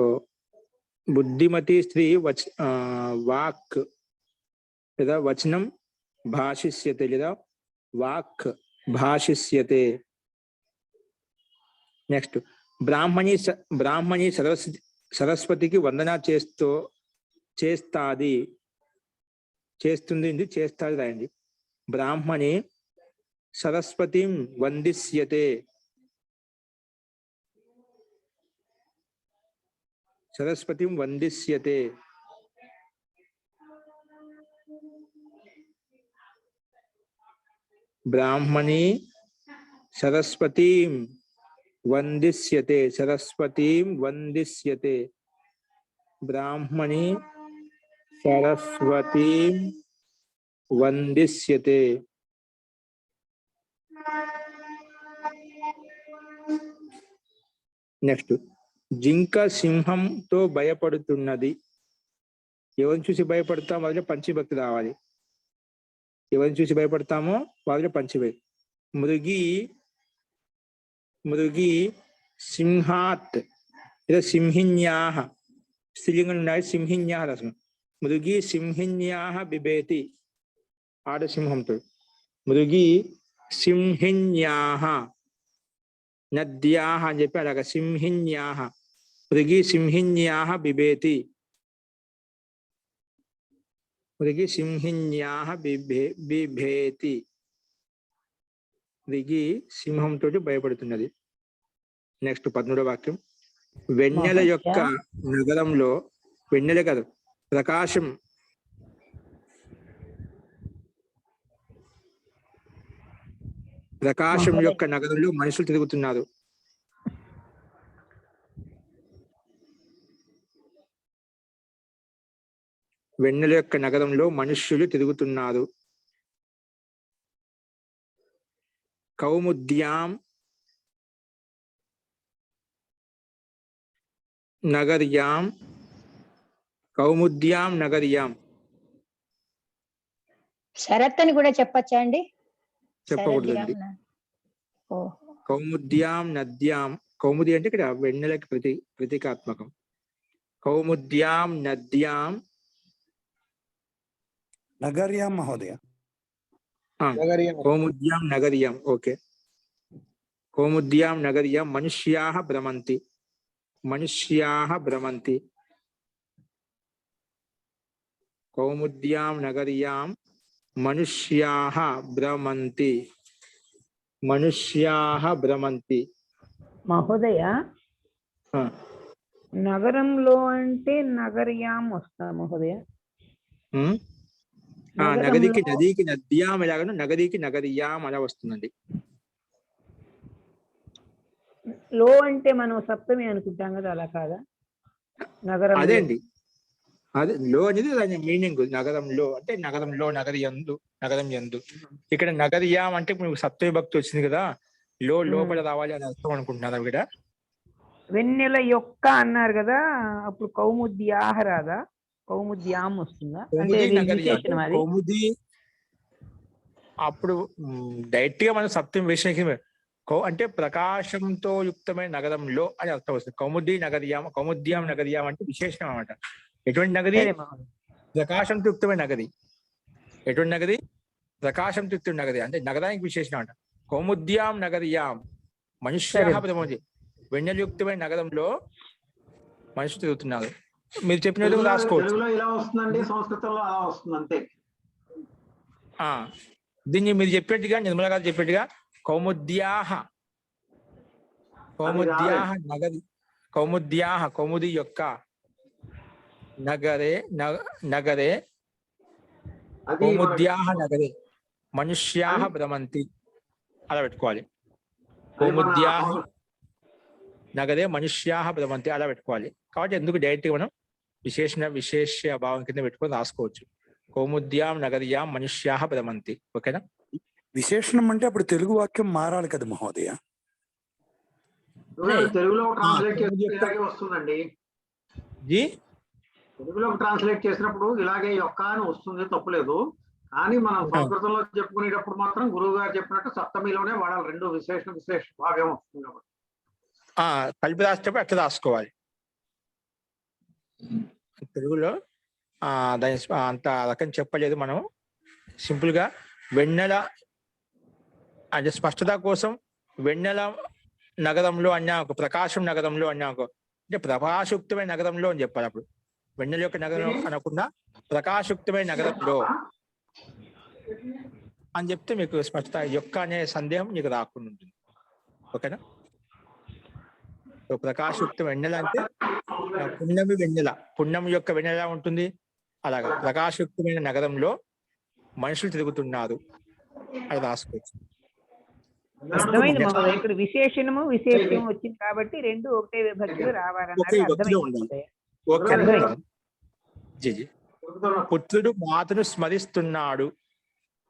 బుద్ధిమతి స్త్రీ వాక్ లేదా వచనం భాషిష్యతే లేదా వాక్ భాషిష్యతే. నెక్స్ట్ బ్రాహ్మణి సరస్వతికి వందన చేస్తుంది రాయండి. బ్రాహ్మణి సరస్వతిం వందిష్యతే. సరస్వతిం వందిష్యతే. బ్రాహ్మణి సరస్వతిం వందిష్యతే. సరస్వతిం వందిష్యతే. బ్రాహ్మణి సరస్వతిం వందిష్యతే. నెక్స్ట్ జింక సింహంతో భయపడుతున్నది. ఎవరిని చూసి భయపడతాం? మొదలు పంచభక్తి రావాలి. ఎవరిని చూసి భయపడతామో వారిలో పంచవే. మృగి మృగి సింహాత్ లేదా సింహిన్యాహ, స్త్రీలింగం ఉన్నాయి, సింహిన్యాహ రసం. మృగి సింహిన్యాహ బిభేతి, ఆడసింహంతో. మృగి సింహిన్యాహ, నద్యాహ అని చెప్పి అలాగా సింహిన్యాహ, మృగి సింహిన్యాహ బిభేతి, మృగి సింహిన్యాహ బిభేతి. మృగి సింహంతో భయపడుతున్నది. నెక్స్ట్ 13వ వాక్యం. వెన్నెల యొక్క నగరంలో, వెన్నెల కాదు ప్రకాశం, ప్రకాశం యొక్క నగరంలో మనుషులు తిరుగుతున్నారు. వెన్నెల యొక్క నగరంలో మనుష్యులు తిరుగుతున్నారు. కౌముద్యాం నగర్యాం, కౌముద్యాం నగర్యాం. శరత్ అని కూడా చెప్పచ్చా అండి? చెప్పకూడదండి. ఓ, కౌముద్యాం నద్యాం, కౌముది అంటే ఇక్కడ వెన్నెలకి ప్రతీకాత్మకం. కౌముద్యాం నద్యాం నగర్యాం మహోదయ. కౌముద్యాం నగర్యాం. ఓకే. కౌముద్యాం నగర్యాం మనుష్యాః భ్రమంతి, మనుష్యాః భ్రమంతి. కౌముద్యాం నగర్యాం మనుష్యాః భ్రమంతి, మనుష్యాః భ్రమంతి. మహోదయ, నగరంలో అంటే నగర్యాం వస్తా మహోదయ. నగరికి నదికి నద్యాం ఎలాగనో నగరికి నగర్యాం అలా వస్తుందండి. లో అంటే మనం సప్తమి అనుకుంటాం కదా, అలా కాదా? నగరం అదే అండి, అదే లో అనేది దాని మీనింగ్. నగరంలో అంటే నగరంలో, నగరి యందు, నగరం యందు. ఇక్కడ నగర్యాం అంటే ఇప్పుడు సప్తమి భక్తి వచ్చింది కదా, లోపల రావాలి అని అర్థం అనుకుంటున్నారు అక్కడ. వెన్నెల యొక్క అన్నారు కదా, అప్పుడు కౌముద్యాహ రాదా? కౌముద్యాం వస్తుందా? అంటే విశేషణం అది. కౌముది అప్పుడు డైరెక్ట్ గా మనం సప్తమి విషయం అంటే ప్రకాశంతో యుక్తమైన నగరంలో అని అర్థం వస్తుంది. కౌముది నగర్యాం, కౌముద్యాం నగర్యాం అంటే విశేషణం అన్నమాట. ఎటువంటి నగరి? ప్రకాశంతో యుక్తమైన నగరి. ఎటువంటి నగరి? ప్రకాశంతో యుక్తమైన నగరి అంటే నగరానికి విశేషణం అంట. కౌముద్యాం నగర్యాం మనుష్యాః భ్రమంతి, వెన్నెలయుక్తమైన నగరంలో మనుషులు తిరుగుతున్నారు. మీరు చెప్పినట్టు రాసుకోవచ్చు. ఇలా వస్తుందండి, సంస్కృతంలో అలా వస్తుంది అంతే. దీన్ని మీరు చెప్పినట్టుగా, నిర్మల గారు చెప్పినట్టుగా కౌముద్యాః, కౌముద్యాః నగరి, కౌముద్యాః కౌముది యొక్క నగరే, నగరే కౌముద్యాః నగరే మనుష్యాః భ్రమంతి అలా పెట్టుకోవాలి. కౌముద్యాః నగరే మనుష్యాః భ్రమంతి అలా పెట్టుకోవాలి. కాబట్టి ఎందుకు డైరెక్ట్ గా మనం విశేష భావం కింద పెట్టుకొని రాసుకోవచ్చు. కౌముద్యాం నగర్యాం మనుష్యాః భ్రమంతి. ఓకేనా? విశేషణం అంటే అప్పుడు తెలుగు వాక్యం మారాలి కదా మహోదయ. తెలుగులో ట్రాన్స్లేట్ చేస్తే వస్తుందండి. తెలుగులో ట్రాన్స్లేట్ చేసినప్పుడు ఇలాగే యొక్క అని వస్తుంది, తప్పులేదు. కానీ మనం సంస్కృతంలో చెప్పుకునేటప్పుడు మాత్రం గురువు గారు చెప్పినట్టు సప్తమిలోనే వాడాలి. రెండు విశేష భాగం వస్తుంది కాబట్టి కలిపి రాసేటప్పుడు అట్లా రాసుకోవాలి. తెలుగులో దాని అంత రకం చెప్పలేదు. మనం సింపుల్ గా వెన్నెల అంటే స్పష్టత కోసం వెన్నెల నగరంలో అన్నా, ఒక ప్రకాశం నగరంలో అన్నా, అంటే ప్రకాశయుక్తమైన నగరంలో అని చెప్పాలి. అప్పుడు వెన్నెల యొక్క నగరం అనకుండా ప్రకాశయుక్తమైన నగరంలో అని చెప్తే మీకు స్పష్టత యొక్క అనే సందేహం నీకు రాకుండా ఉంటుంది. ఓకేనా? ప్రకాశయుక్తం వెన్నెల అంటే పుణ్యమి వెన్నెల, పుణ్యం యొక్క వెన్నెల ఉంటుంది. అలాగా ప్రకాశయుక్తమైన నగరంలో మనుషులు తిరుగుతున్నారు అది రాసుకోవచ్చు. అర్థమైంది మహోదయ. ఇక్కడ విశేషణము విశేషం వచ్చింది కాబట్టి రెండు ఒకటే విభక్తిలో రావాలన్నారు. పుత్రుడు మాతను స్మరిస్తున్నాడు.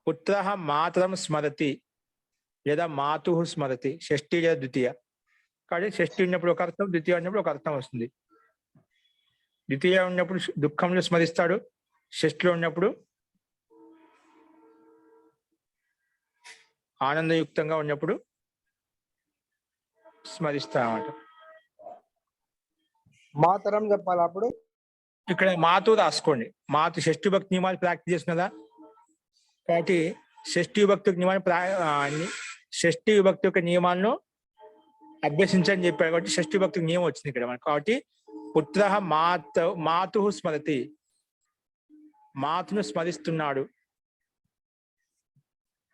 పుత్ర మాతరం స్మరతి లేదా మాతు స్మరతి, షష్ఠి లేదా ద్వితీయ. కాబట్టి షష్ఠి ఉన్నప్పుడు ఒక అర్థం, ద్వితీయ ఉన్నప్పుడు ఒక అర్థం వస్తుంది. ద్వితీయ ఉన్నప్పుడు దుఃఖంలో స్మరిస్తాడు, షష్ఠిలో ఉన్నప్పుడు ఆనందయుక్తంగా ఉన్నప్పుడు స్మరిస్తామట. మాతరం చెప్పాలి అప్పుడు. ఇక్కడ మాతు రాసుకోండి. మాతు షష్ఠి భక్తి నియమాలు ప్రాక్టీస్ చేస్తున్నదా కాబట్టి షష్ఠి విభక్తి నియమాన్ని షష్ఠి విభక్తి యొక్క నియమాలను అభ్యసించని చెప్పాడు కాబట్టి షష్ఠి భక్తి నియమం వచ్చింది ఇక్కడ మనకు. కాబట్టి పుత్ర మాతు స్మరతి, మాతును స్మరిస్తున్నాడు.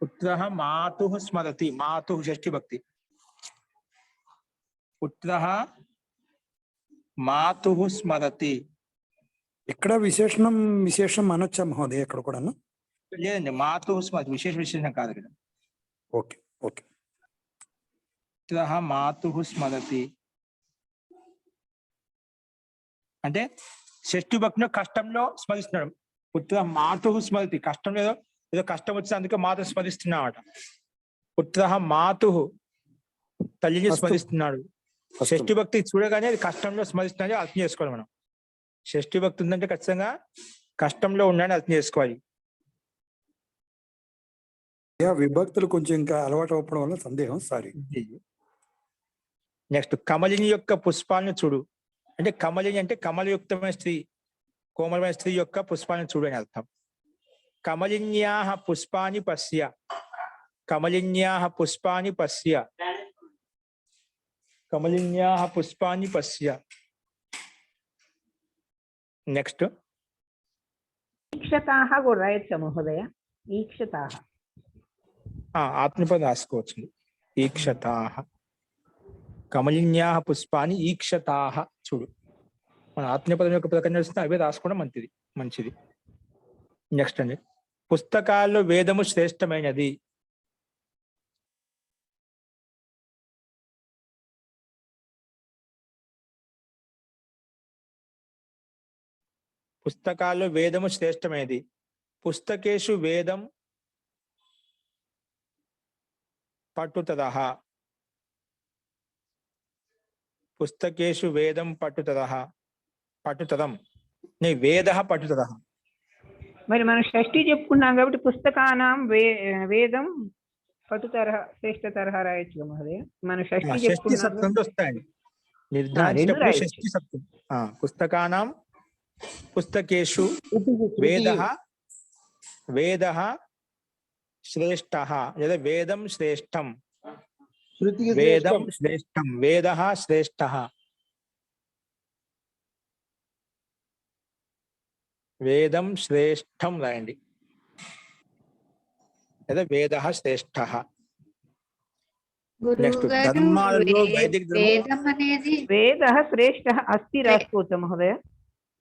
పుత్ర మాతు స్మరతి, మాతు షష్ఠి భక్తి. పుత్ర మాతు స్మరతి. ఇక్కడ విశేషం అనొచ్చా మహోదయ ఇక్కడ కూడాను? లేదండి, మాతు స్మరతి విశేషం కాదు ఇక్కడ. Okay okay. పుత్ర మాతు స్మరతి అంటే షష్ఠి భక్తిలో కష్టంలో స్మరిస్తున్నాడు. పుత్ర మాతు స్మరతి, కష్టంలో ఏదో కష్టం వచ్చింది అందుకే మాతు స్మరిస్తున్నామట. పుత్ర మాతు తల్లిని స్మరిస్తున్నాడు. షష్ఠి భక్తి చూడగానే అది కష్టంలో స్మరిస్తున్నాడు అర్థం చేసుకోవాలి మనం. షష్ఠి భక్తి ఉందంటే ఖచ్చితంగా కష్టంలో ఉన్నాడని అర్థం చేసుకోవాలి. విభక్తులు కొంచెం ఇంకా అలవాటు అవ్వడం వల్ల సందేహం. సారీ. నెక్స్ట్ కమలిని యొక్క పుష్పాలను చూడు అంటే కమలిని అంటే కమలయుక్తమైన స్త్రీ, కోమలమైన స్త్రీ యొక్క పుష్పాలను చూడు అని అర్థం. కమలిన్యాహ పుష్పాని పశ్య, కమలిన్యాహ పుష్పాని పశ్య, కమలిన్యాహ పుష్పాని పశ్య. నెక్స్ట్ ఈక్షతాః కూడా రాయొచ్చా మహోదయ? ఈక్షతాః ఆత్మపద రాసుకోవచ్చు. ఈక్షతాః కమలిన్యాహ పుష్పాని ఈక్షతాః చూడు. మన ఆత్మీయపదం యొక్క ప్రకారం చేస్తే అవే రాసుకోవడం మంచిది. నెక్స్ట్ అండి, పుస్తకాల్లో వేదము శ్రేష్టమైనది. పుస్తకాల్లో వేదము శ్రేష్టమైనది. పుస్తకేషు వేదం పట్టుతదః, పుస్తకేషు వేదం పట్టుతదః, పట్టుతదం నీ వేదః పట్టుతదః. మరి మనం షష్ఠి చెప్పుకున్నాం కాబట్టి పుస్తకానాం వేదం పట్టుతరహ శ్రేష్టతరహ రాయొచ్చు మహోదయ. మనం షష్ఠి షష్ఠి చెప్పుకున్నాం సప్తంతో వస్తాయండి నిర్ధారించినప్పుడు షష్ఠి సప్తం. పుస్తకానాం పుస్తకేషు వేదః, వేదః శ్రేష్టః లేదా వేదం శ్రేష్టం, వేదం శ్రేష్టం, వేదః శ్రేష్టః, వేదం శ్రేష్టం రాయండి లేదా వేదః శ్రేష్టః. నెక్స్ట్ ధర్మాలలో వైదిక వేదం అనేది వేదః శ్రేష్టః అస్తి రాసుకోవచ్చా మహోదయ?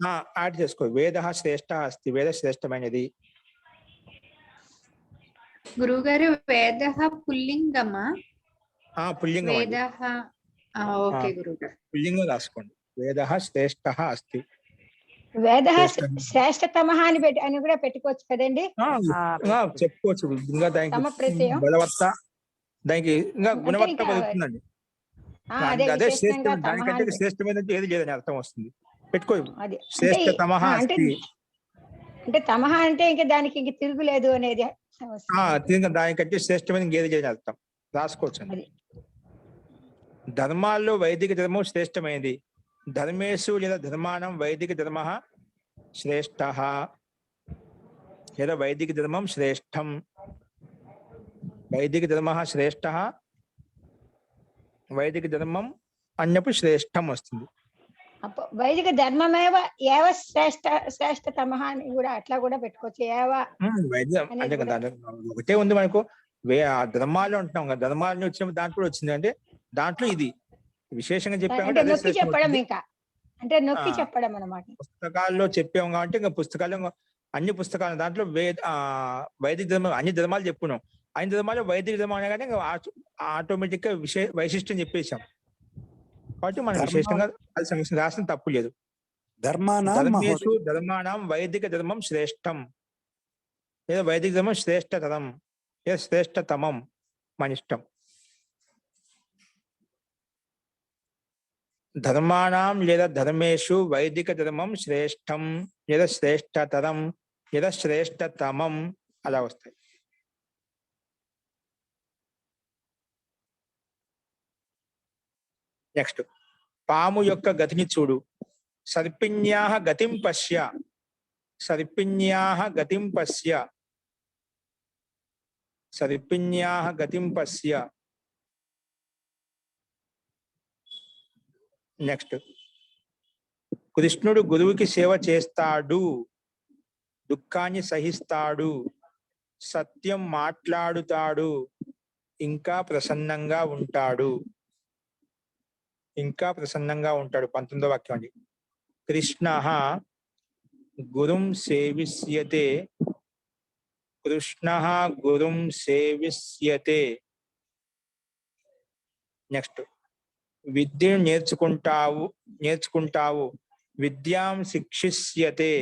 యాడ్ చేసుకో. వేదః శ్రేష్టః అస్తి, వేద శ్రేష్టమైనది. గురువు గారు వేదః పుల్లింగమా? పుల్లింగం అండి. వేదః ఓకే గురువు గారు. పుల్లింగం రాసుకోండి. వేదః శ్రేష్టః అస్తి. వేద శ్రేష్టతమః అని కూడా పెట్టుకోవచ్చు కదండి. చెప్పుకోవచ్చు. ఇంకా దానికి బలవత్త, దానికి ఇంకా గుణవత్త పలుకుతుందండి. అదే శ్రేష్టం, దానికంటే శ్రేష్టమైనది ఏది లేదని అర్థం వస్తుంది. పెట్టుకో. శ్రేష్టతమః అస్తి అంటే తమః అంటే ఇంకా దానికి ఇంక తిరుగులేదు అనేది దానికంటే శ్రేష్టమైన ఇంకేది లేదని అర్థం రాసుకోవచ్చు. ధర్మాల్లో వైదిక ధర్మం శ్రేష్టమైనది. ధర్మేషు లేదా ధర్మానం వైదిక ధర్మ శ్రేష్టః లేదా వైదిక ధర్మం శ్రేష్టం, వైదిక ధర్మ శ్రేష్టః, వైదిక ధర్మం అన్నప్పుడు శ్రేష్టం వస్తుంది. వైదిక ధర్మమేవ ఏవ శ్రేష్టతమః అని కూడా అట్లా కూడా పెట్టుకోవచ్చు. ఒకటే ఉంది మనకు. ధర్మాలు అంటున్నాం కదా, ధర్మాలని వచ్చినప్పుడు దాంట్లో వచ్చింది అంటే దాంట్లో ఇది విశేషంగా చెప్పామంటే నొక్కి చెప్పడం, ఇంకా అంటే నొక్కి చెప్పడం అన్నమాట. పుస్తకాల్లో చెప్పాము కాబట్టి ఇంకా పుస్తకాల్లో అన్ని పుస్తకాలు దాంట్లో వైదిక ధర్మం అన్ని ధర్మాలు చెప్పుకున్నాం. అన్ని ధర్మాలు వైదిక ధర్మం అనే కానీ ఆటోమేటిక్ గా వైశిష్టం చెప్పేశాం కాబట్టి మనం విశేషంగా రాసిన తప్పు లేదు. ధర్మేషు ధర్మాణం వైదిక ధర్మం శ్రేష్టం లేదా వైదిక ధర్మం శ్రేష్టతరం లేదా శ్రేష్టతమం మన ఇష్టం. ధర్మాణం లేదా ధర్మేషు వైదిక ధర్మం శ్రేష్టం లేదా శ్రేష్టతరం లేదా శ్రేష్టతమం అలా వస్తాయి. నెక్స్ట్ పాము యొక్క గతిని చూడు. సర్పిణ్యాహ గతిం పశ్య. సర్పిణ్యాహ గతిం పశ్య. సర్పిణ్యాహ గతిం పశ్య. నెక్స్ట్ కృష్ణుడు గురువుకి సేవ చేస్తాడు, దుఃఖాన్ని సహిస్తాడు, సత్యం మాట్లాడుతాడు, ఇంకా ప్రసన్నంగా ఉంటాడు. ఇంకా ప్రసన్నంగా ఉంటాడు. 19వ వాక్యం అండి. కృష్ణః గురుం సేవిష్యతే. కృష్ణః గురుం సేవిష్యతే. నెక్స్ట్ విద్యను నేర్చుకుంటావు. విద్యాం శిక్షిష్యతే.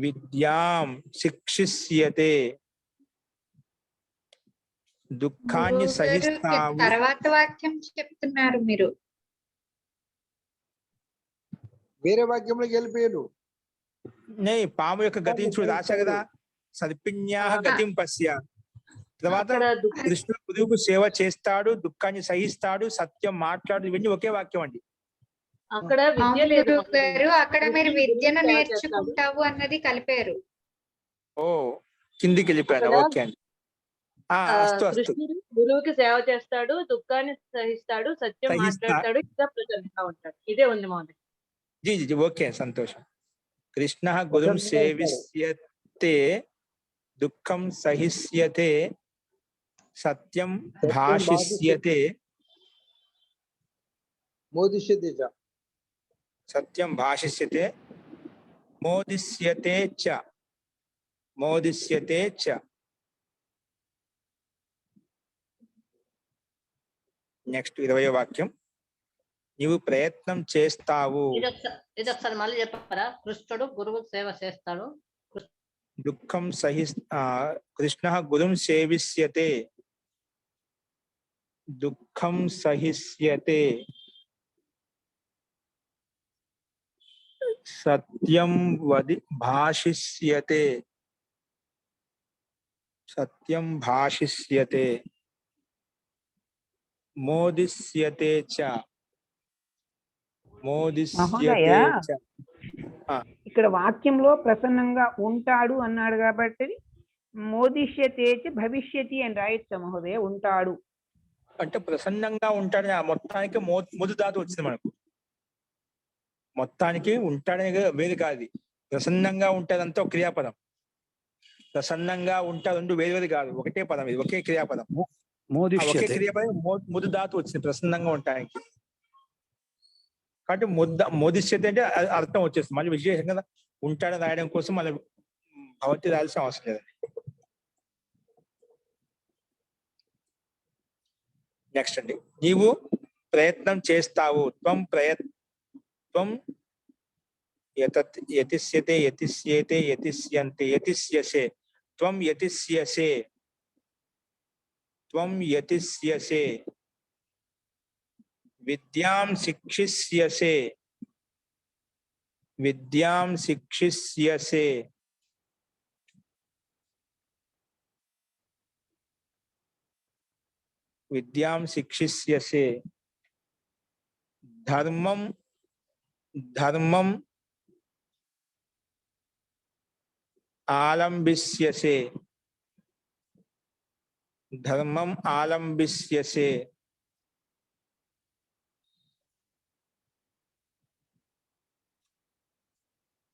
విద్యాం శిక్షిష్యతే. దుఃఖాన్ని గురువు గారు, సహిస్తావు. తర్వాత వాక్యం చెప్తున్నారు మీరు. వేరే వాక్యంలోకి వెళ్ళిపోయారు. పాము యొక్క గతిని చూడు రాశా కదా. సర్పిణ్యాహ గతిం పశ్య. తర్వాత కృష్ణుడు గురువుకు సేవ చేస్తాడు, దుఃఖాన్ని సహిస్తాడు, సత్యం మాట్లాడు. ఇవన్నీ ఒకే వాక్యం అండి. అక్కడ విద్య అవును లేదు గురువు గారు, అక్కడ మీరు విద్యను నేర్చుకుంటావు అన్నది కలిపారు. ఓ కిందికి వెళ్ళిపోయాను. అక్కడ ఓకే అండి. అస్తు అస్తు. కృష్ణుడు గురువుకి సేవ చేస్తాడు, దుఃఖాన్ని సహిస్తాడు, సత్యం సహిస్తా. మాట్లాడతాడు, ఇంకా ప్రసన్నంగా ఉంటాడు. ఇదే ఉంది మోదీ. జీ జీ ఓకే సంతోషం. కృష్ణ గురుం సేవిష్యతే, దుఃఖం సహిష్యతే, సత్యం భాషిష్యతే. మోదిష్యతే చ. సత్యం భాషిష్యతే, మోదిష్యతే చ. మోదిష్యతే చ. నెక్స్ట్ 20వ వాక్యం. నీవు ప్రయత్నం చేస్తావు. ఇదొకసారి మళ్ళీ చెప్పారా? కృష్ణుడు గురువు సేవ చేస్తాడు, దుఃఖం కృష్ణ గురుం సేవిష్యతే, దుఃఖం సహిష్యతే, సత్యం భాషిష్యతే. సత్యం భాషిష్యతే, మోదిష్యతే చ. మోదిష్యతే చ. ఇక్కడ వాక్యంలో ప్రసన్నంగా ఉంటాడు అన్నాడు కాబట్టి మోదిష్యతే చ భవిష్యతి అని రాయొచ్చా మహోదయ? ఉంటాడు అంటే ప్రసన్నంగా ఉంటాడని మొత్తానికి మొదటి ధాతు వచ్చింది మనకు. మొత్తానికి ఉంటాడని వేరు కాదు. ప్రసన్నంగా ఉంటాదంతా ఒక క్రియాపదం. ప్రసన్నంగా ఉంటాడు రెండు వేరు వేరు కాదు, ఒకటే పదం. ఇది ఒకే క్రియాపదం. ఒకే క్రియాపదం ముద్దు ధాతు వచ్చింది ప్రసన్నంగా ఉండటానికి. కాబట్టి మోదిష్యత అంటే అర్థం వచ్చేస్తుంది. మళ్ళీ విశేషంగా ఉంటాడని రాయడం కోసం మళ్ళీ భవతి రాయాల్సిన అవసరం లేదండి. నెక్స్ట్ అండి. నీవు ప్రయత్నం చేస్తావు. త్వం యతిష్యతే, యతిష్యేతే, యతిష్యంతే, యతిష్యసే. త్వం యతిష్యసే. త్వం యతిష్యసే. విద్యాం శిక్షిష్యసే. విద్యాం శిక్షిష్యసే. విద్యాం శిక్షిష్యసే. ధర్మం ఆలంబిష్యసే. ధర్మం ఆలంబిష్యసే.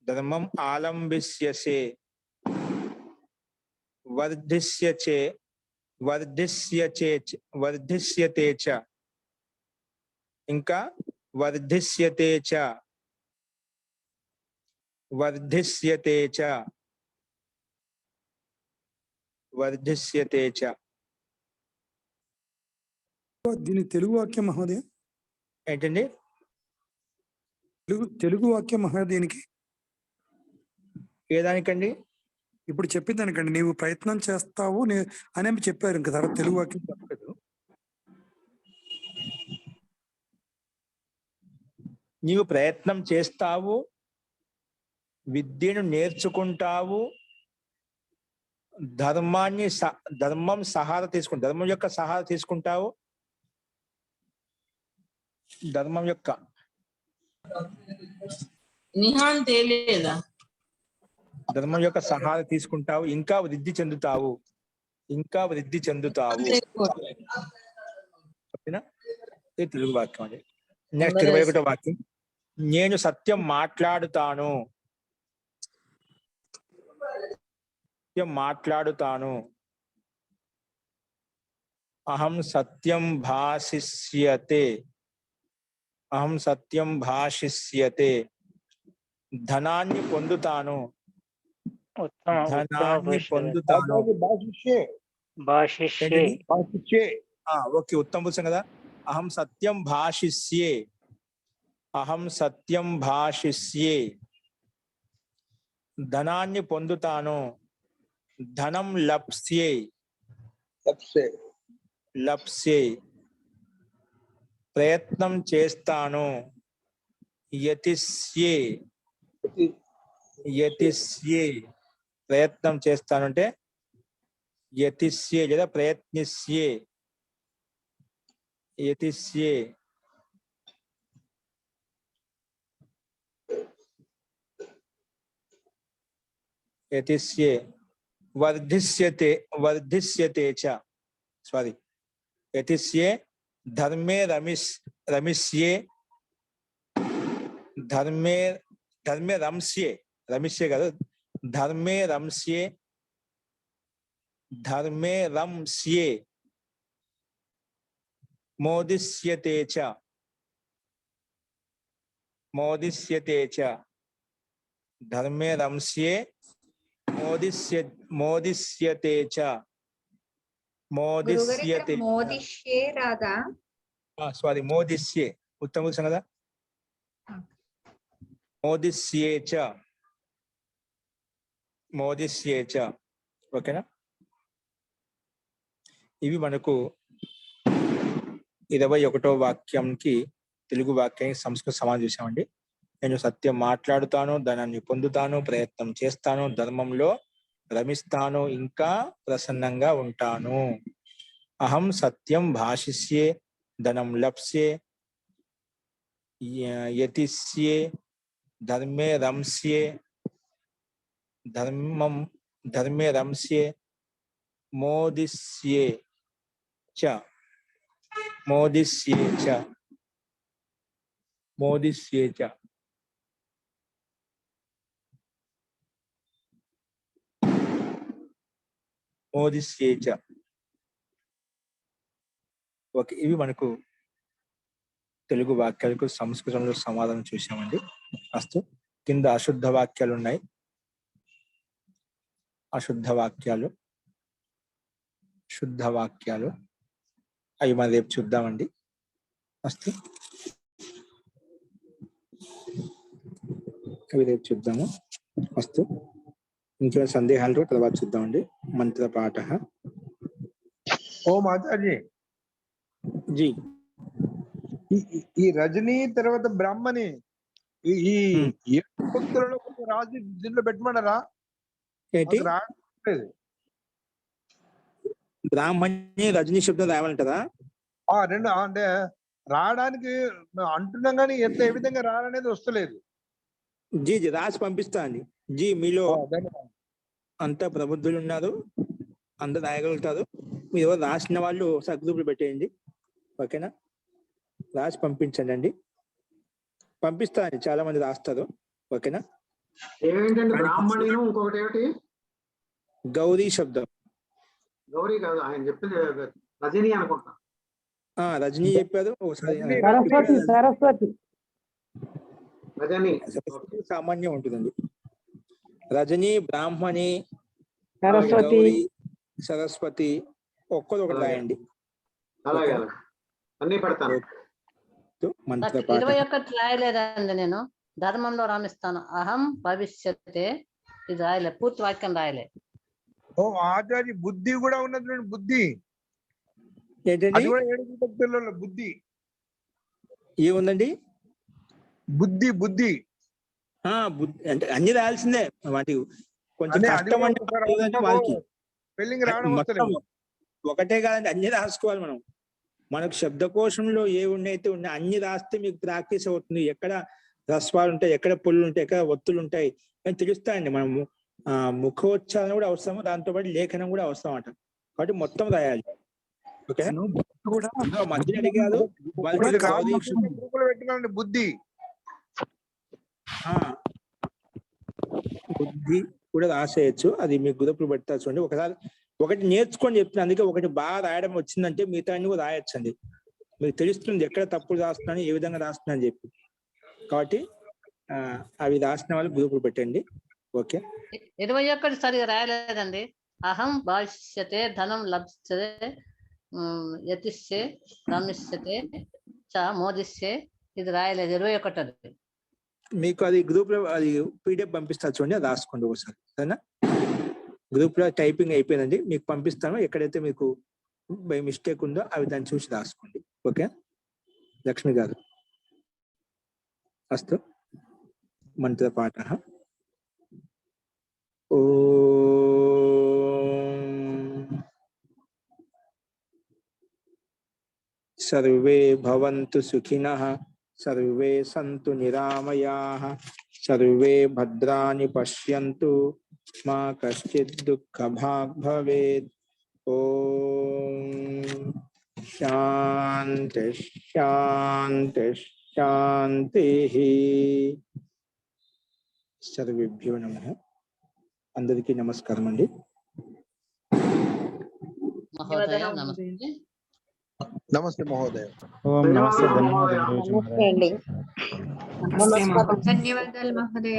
ధర్మం ఆలంబిష్యసే. వర్ధిష్యచే. వర్ధిష్యతే చ. ఇంకా వర్ధిష్యతే చ. వర్ధిష్యతే చ. వర్ధిష్యతే చ. దీని తెలుగు వాక్యం మహోదయ ఏంటండి? తెలుగు వాక్యం మహోదయానికి ఏ దానికండి? ఇప్పుడు చెప్పిందానికండి. నీవు ప్రయత్నం చేస్తావు అని చెప్పారు. ఇంకా తర్వాత తెలుగు వాక్యం చెప్పలేదు. నీవు ప్రయత్నం చేస్తావు, విద్యను నేర్చుకుంటావు, ధర్మం సహారా తీసుకుంటావు. ధర్మం యొక్క సహారా తీసుకుంటావు, ధర్మం యొక్క నిహాన్ తేలేదా? ధర్మం యొక్క సహాయం తీసుకుంటావు, ఇంకా వృద్ధి చెందుతావు, ఇంకా వృద్ధి చెందుతావు. ఓకేనా? ఇది తెలుగు వాక్యం అండి. నెక్స్ట్ 21వ వాక్యం. నేను సత్యం మాట్లాడుతాను, సత్యం మాట్లాడుతాను. అహం సత్యం భాషిష్యతే, అహం సత్యం భాషిష్యతే. ధనాన్ని పొందుతాను, ధనాన్ని పొందుతాను. ఓకే, ఉత్తమ పురుషం కదా. అహం సత్యం భాషిష్యే, అహం సత్యం భాషిష్యే. ధనాన్ని పొందుతాను, ధనం లప్స్యే, లప్స్యే. ప్రయత్నం చేస్తాను, యతిష్యే, యతిష్యే. ప్రయత్నం చేస్తాను అంటే యతిష్యే లేదా ప్రయత్నిష్యే, యతిష్యే. యతిష్యే. వర్ధిష్యతే, వర్ధిష్యతే చ. సారీ, యతిష్యే. ధర్మే రమిష్యే, ధర్మే ధర్మే రంస్యే, రమిష్యే కాదు, ధర్మే రంస్యే, ధర్మే రంస్యే. మోదిష్యతే చ, మోదిష్యతే చ. ధర్మే రంస్యే, మోదిష్యతే చ, మోదిష్యతే. మోదిష్యే రాదా? సారీ, మోదిష్యే ఉత్తమ పురుషం కదా. మోదిష్యే చ, మోదిష్యే చ. ఓకేనా? ఇవి మనకు 21వ వాక్యంకి తెలుగు వాక్యానికి సంస్కృత సమానం చూసామండి. నేను సత్యం మాట్లాడుతాను, ధనాన్ని పొందుతాను, ప్రయత్నం చేస్తాను, ధర్మంలో రమిస్తాను, ఇంకా ప్రసన్నంగా ఉంటాను. అహం సత్యం భాషిష్యే, ధనం లప్స్యే, యతిష్యే, ధర్మే రంస్యే, ధర్మే రంస్యే, మోదిష్యే చ, మోదిష్యే చ, మోదిష్యే చ. మోదిష్యే చ. ఓకే, ఇవి మనకు తెలుగు వాక్యాలకు సంస్కృతంలో సమాధానం చూసామండి. అస్తు. కింద అశుద్ధ వాక్యాలు ఉన్నాయి, అశుద్ధ వాక్యాలు, శుద్ధ వాక్యాలు, అవి మనం రేపు చూద్దామండి. అస్తు, అవి రేపు చూద్దాము. అస్తు. ఇంకేమైనా సందేహాలు తర్వాత చూద్దామండి. మంత్ర పాఠ. ఓం ఆచార్య జీ. ఈ రజనీ తర్వాత బ్రాహ్మణి ఈ భక్తులలో రాజు దీంట్లో పెట్టమన్నారా? ఏంటి? రాలేదు. బ్రాహ్మణి రజనీ శబ్దం రాయాలంటారా? రెండు అంటే రావడానికి అంటున్నాం కానీ ఎంత ఏ విధంగా రావాలనేది వస్తలేదు. జీ జీ రాసి పంపిస్తా అండి. జీ, మీలో అంత ప్రబుద్ధులు ఉన్నారు, అందరు రాయగలుగుతారు. మీరు ఎవరు రాసిన వాళ్ళు ఒకసారి గ్రూపులు పెట్టేయండి. ఓకేనా? రాసి పంపించండి అండి. పంపిస్తా అండి, చాలా మంది రాస్తారు. ఓకేనా? ఏంటంటే బ్రాహ్మణిను ఇంకొకటి ఏమిటి? గౌరీ శబ్దం. గౌరీ కాదు, ఆయన చెప్పింది రజనీ అనుకుంటా. రజనీ చెప్పారు ఒకసారి. సరస్వతి, సరస్వతి, రజనీ సామాన్యం ఉంటుందండి. రజనీ, బ్రాహ్మణి, సరస్వతి, గౌరీ, సరస్వతి ఒక్కరు ఒకటి రాయండి. అలాగే అన్ని పెడతాను. 21 రాయలేదండి నేను. ధర్మంలో రామిస్తాను, అహం భవిష్యతే. ఇది రాయలే, పూర్తి వాక్యం రాయలే. ఓ ఆచార్య, బుద్ధి కూడా ఉన్నది చూడండి. బుద్ధి ఏంటండి? అది కూడా 7 విభక్తులలో బుద్ధి ఏముందండి? బుద్ధి, బుద్ధి అంటే అన్ని రాయాల్సిందే. వాటి కొంచెం కష్టం అంటే వాళ్ళకి స్పెల్లింగ్ రావడం వస్తలేదు. ఒకటే కాదండి, అన్ని రాసుకోవాలి మనం. మనకు శబ్దకోశంలో ఏ ఉన్నైతే ఉన్నాయి అన్ని రాస్తే మీకు ప్రాక్టీస్ అవుతుంది. ఎక్కడ రస్వాలు ఉంటాయి, ఎక్కడ పుల్లు ఉంటాయి, ఎక్కడ ఒత్తులు ఉంటాయి అని తెలుస్తాయండి. మనము ముఖోచ్చారణ కూడా అవసరం, దాంతో పాటు లేఖనం కూడా అవసరం అంట. కాబట్టి మొత్తం రాయాలి. ఓకే, మధ్య అడిగారు పెట్టుకోండి బుద్ధి బుద్ధి కూడా రాసేయచ్చు. అది మీ గ్రూపులు పెడతారు చూడండి. ఒకటి నేర్చుకొని చెప్తున్నా, అందుకే ఒకటి బాగా రాయడం వచ్చిందంటే మిగతా అన్ని కూడా రాయొచ్చండి. మీకు తెలుస్తుంది ఎక్కడ తప్పులు రాస్తున్నాను, ఏ విధంగా రాస్తున్నా అని చెప్పి. కాబట్టి అవి రాసిన వాళ్ళు గ్రూపులు పెట్టండి. ఓకే, 21 సరిగా రాయలేదండి. అహం భాష్యతే ధనం లభ్యతే యతిష్యే రమిష్యతే చ మోదిష్యే, ఇది రాయలేదు. 21 అది. మీకు అది గ్రూప్ లో అది పీడిఎఫ్ పంపిస్తారు చూడండి, అది రాసుకోండి ఒకసారి, సరేనా? గ్రూప్ లో టైపింగ్ అయిపోయిందండి, మీకు పంపిస్తాను. ఎక్కడైతే మీకు బై మిస్టేక్ ఉందో అవి దాన్ని చూసి రాసుకోండి. ఓకే, లక్ష్మి గారు అస్తు. మంత్రపాఠ. సర్వే భవంతు సుఖినః, సర్వే సంతు నిరామయాః, సర్వే భద్రాణి పశ్యంతు, మా కశ్చిత్ దుఃఖభాగ్ భవేత్. ఓం శాంతి శాంతి శాంతిః. సర్వేభ్యో నమః. అందరికీ నమస్కారం అండి. మహోదయ నమస్తే. నమస్తే మహోదయ. ధన్యవాదాలు మహోదయ.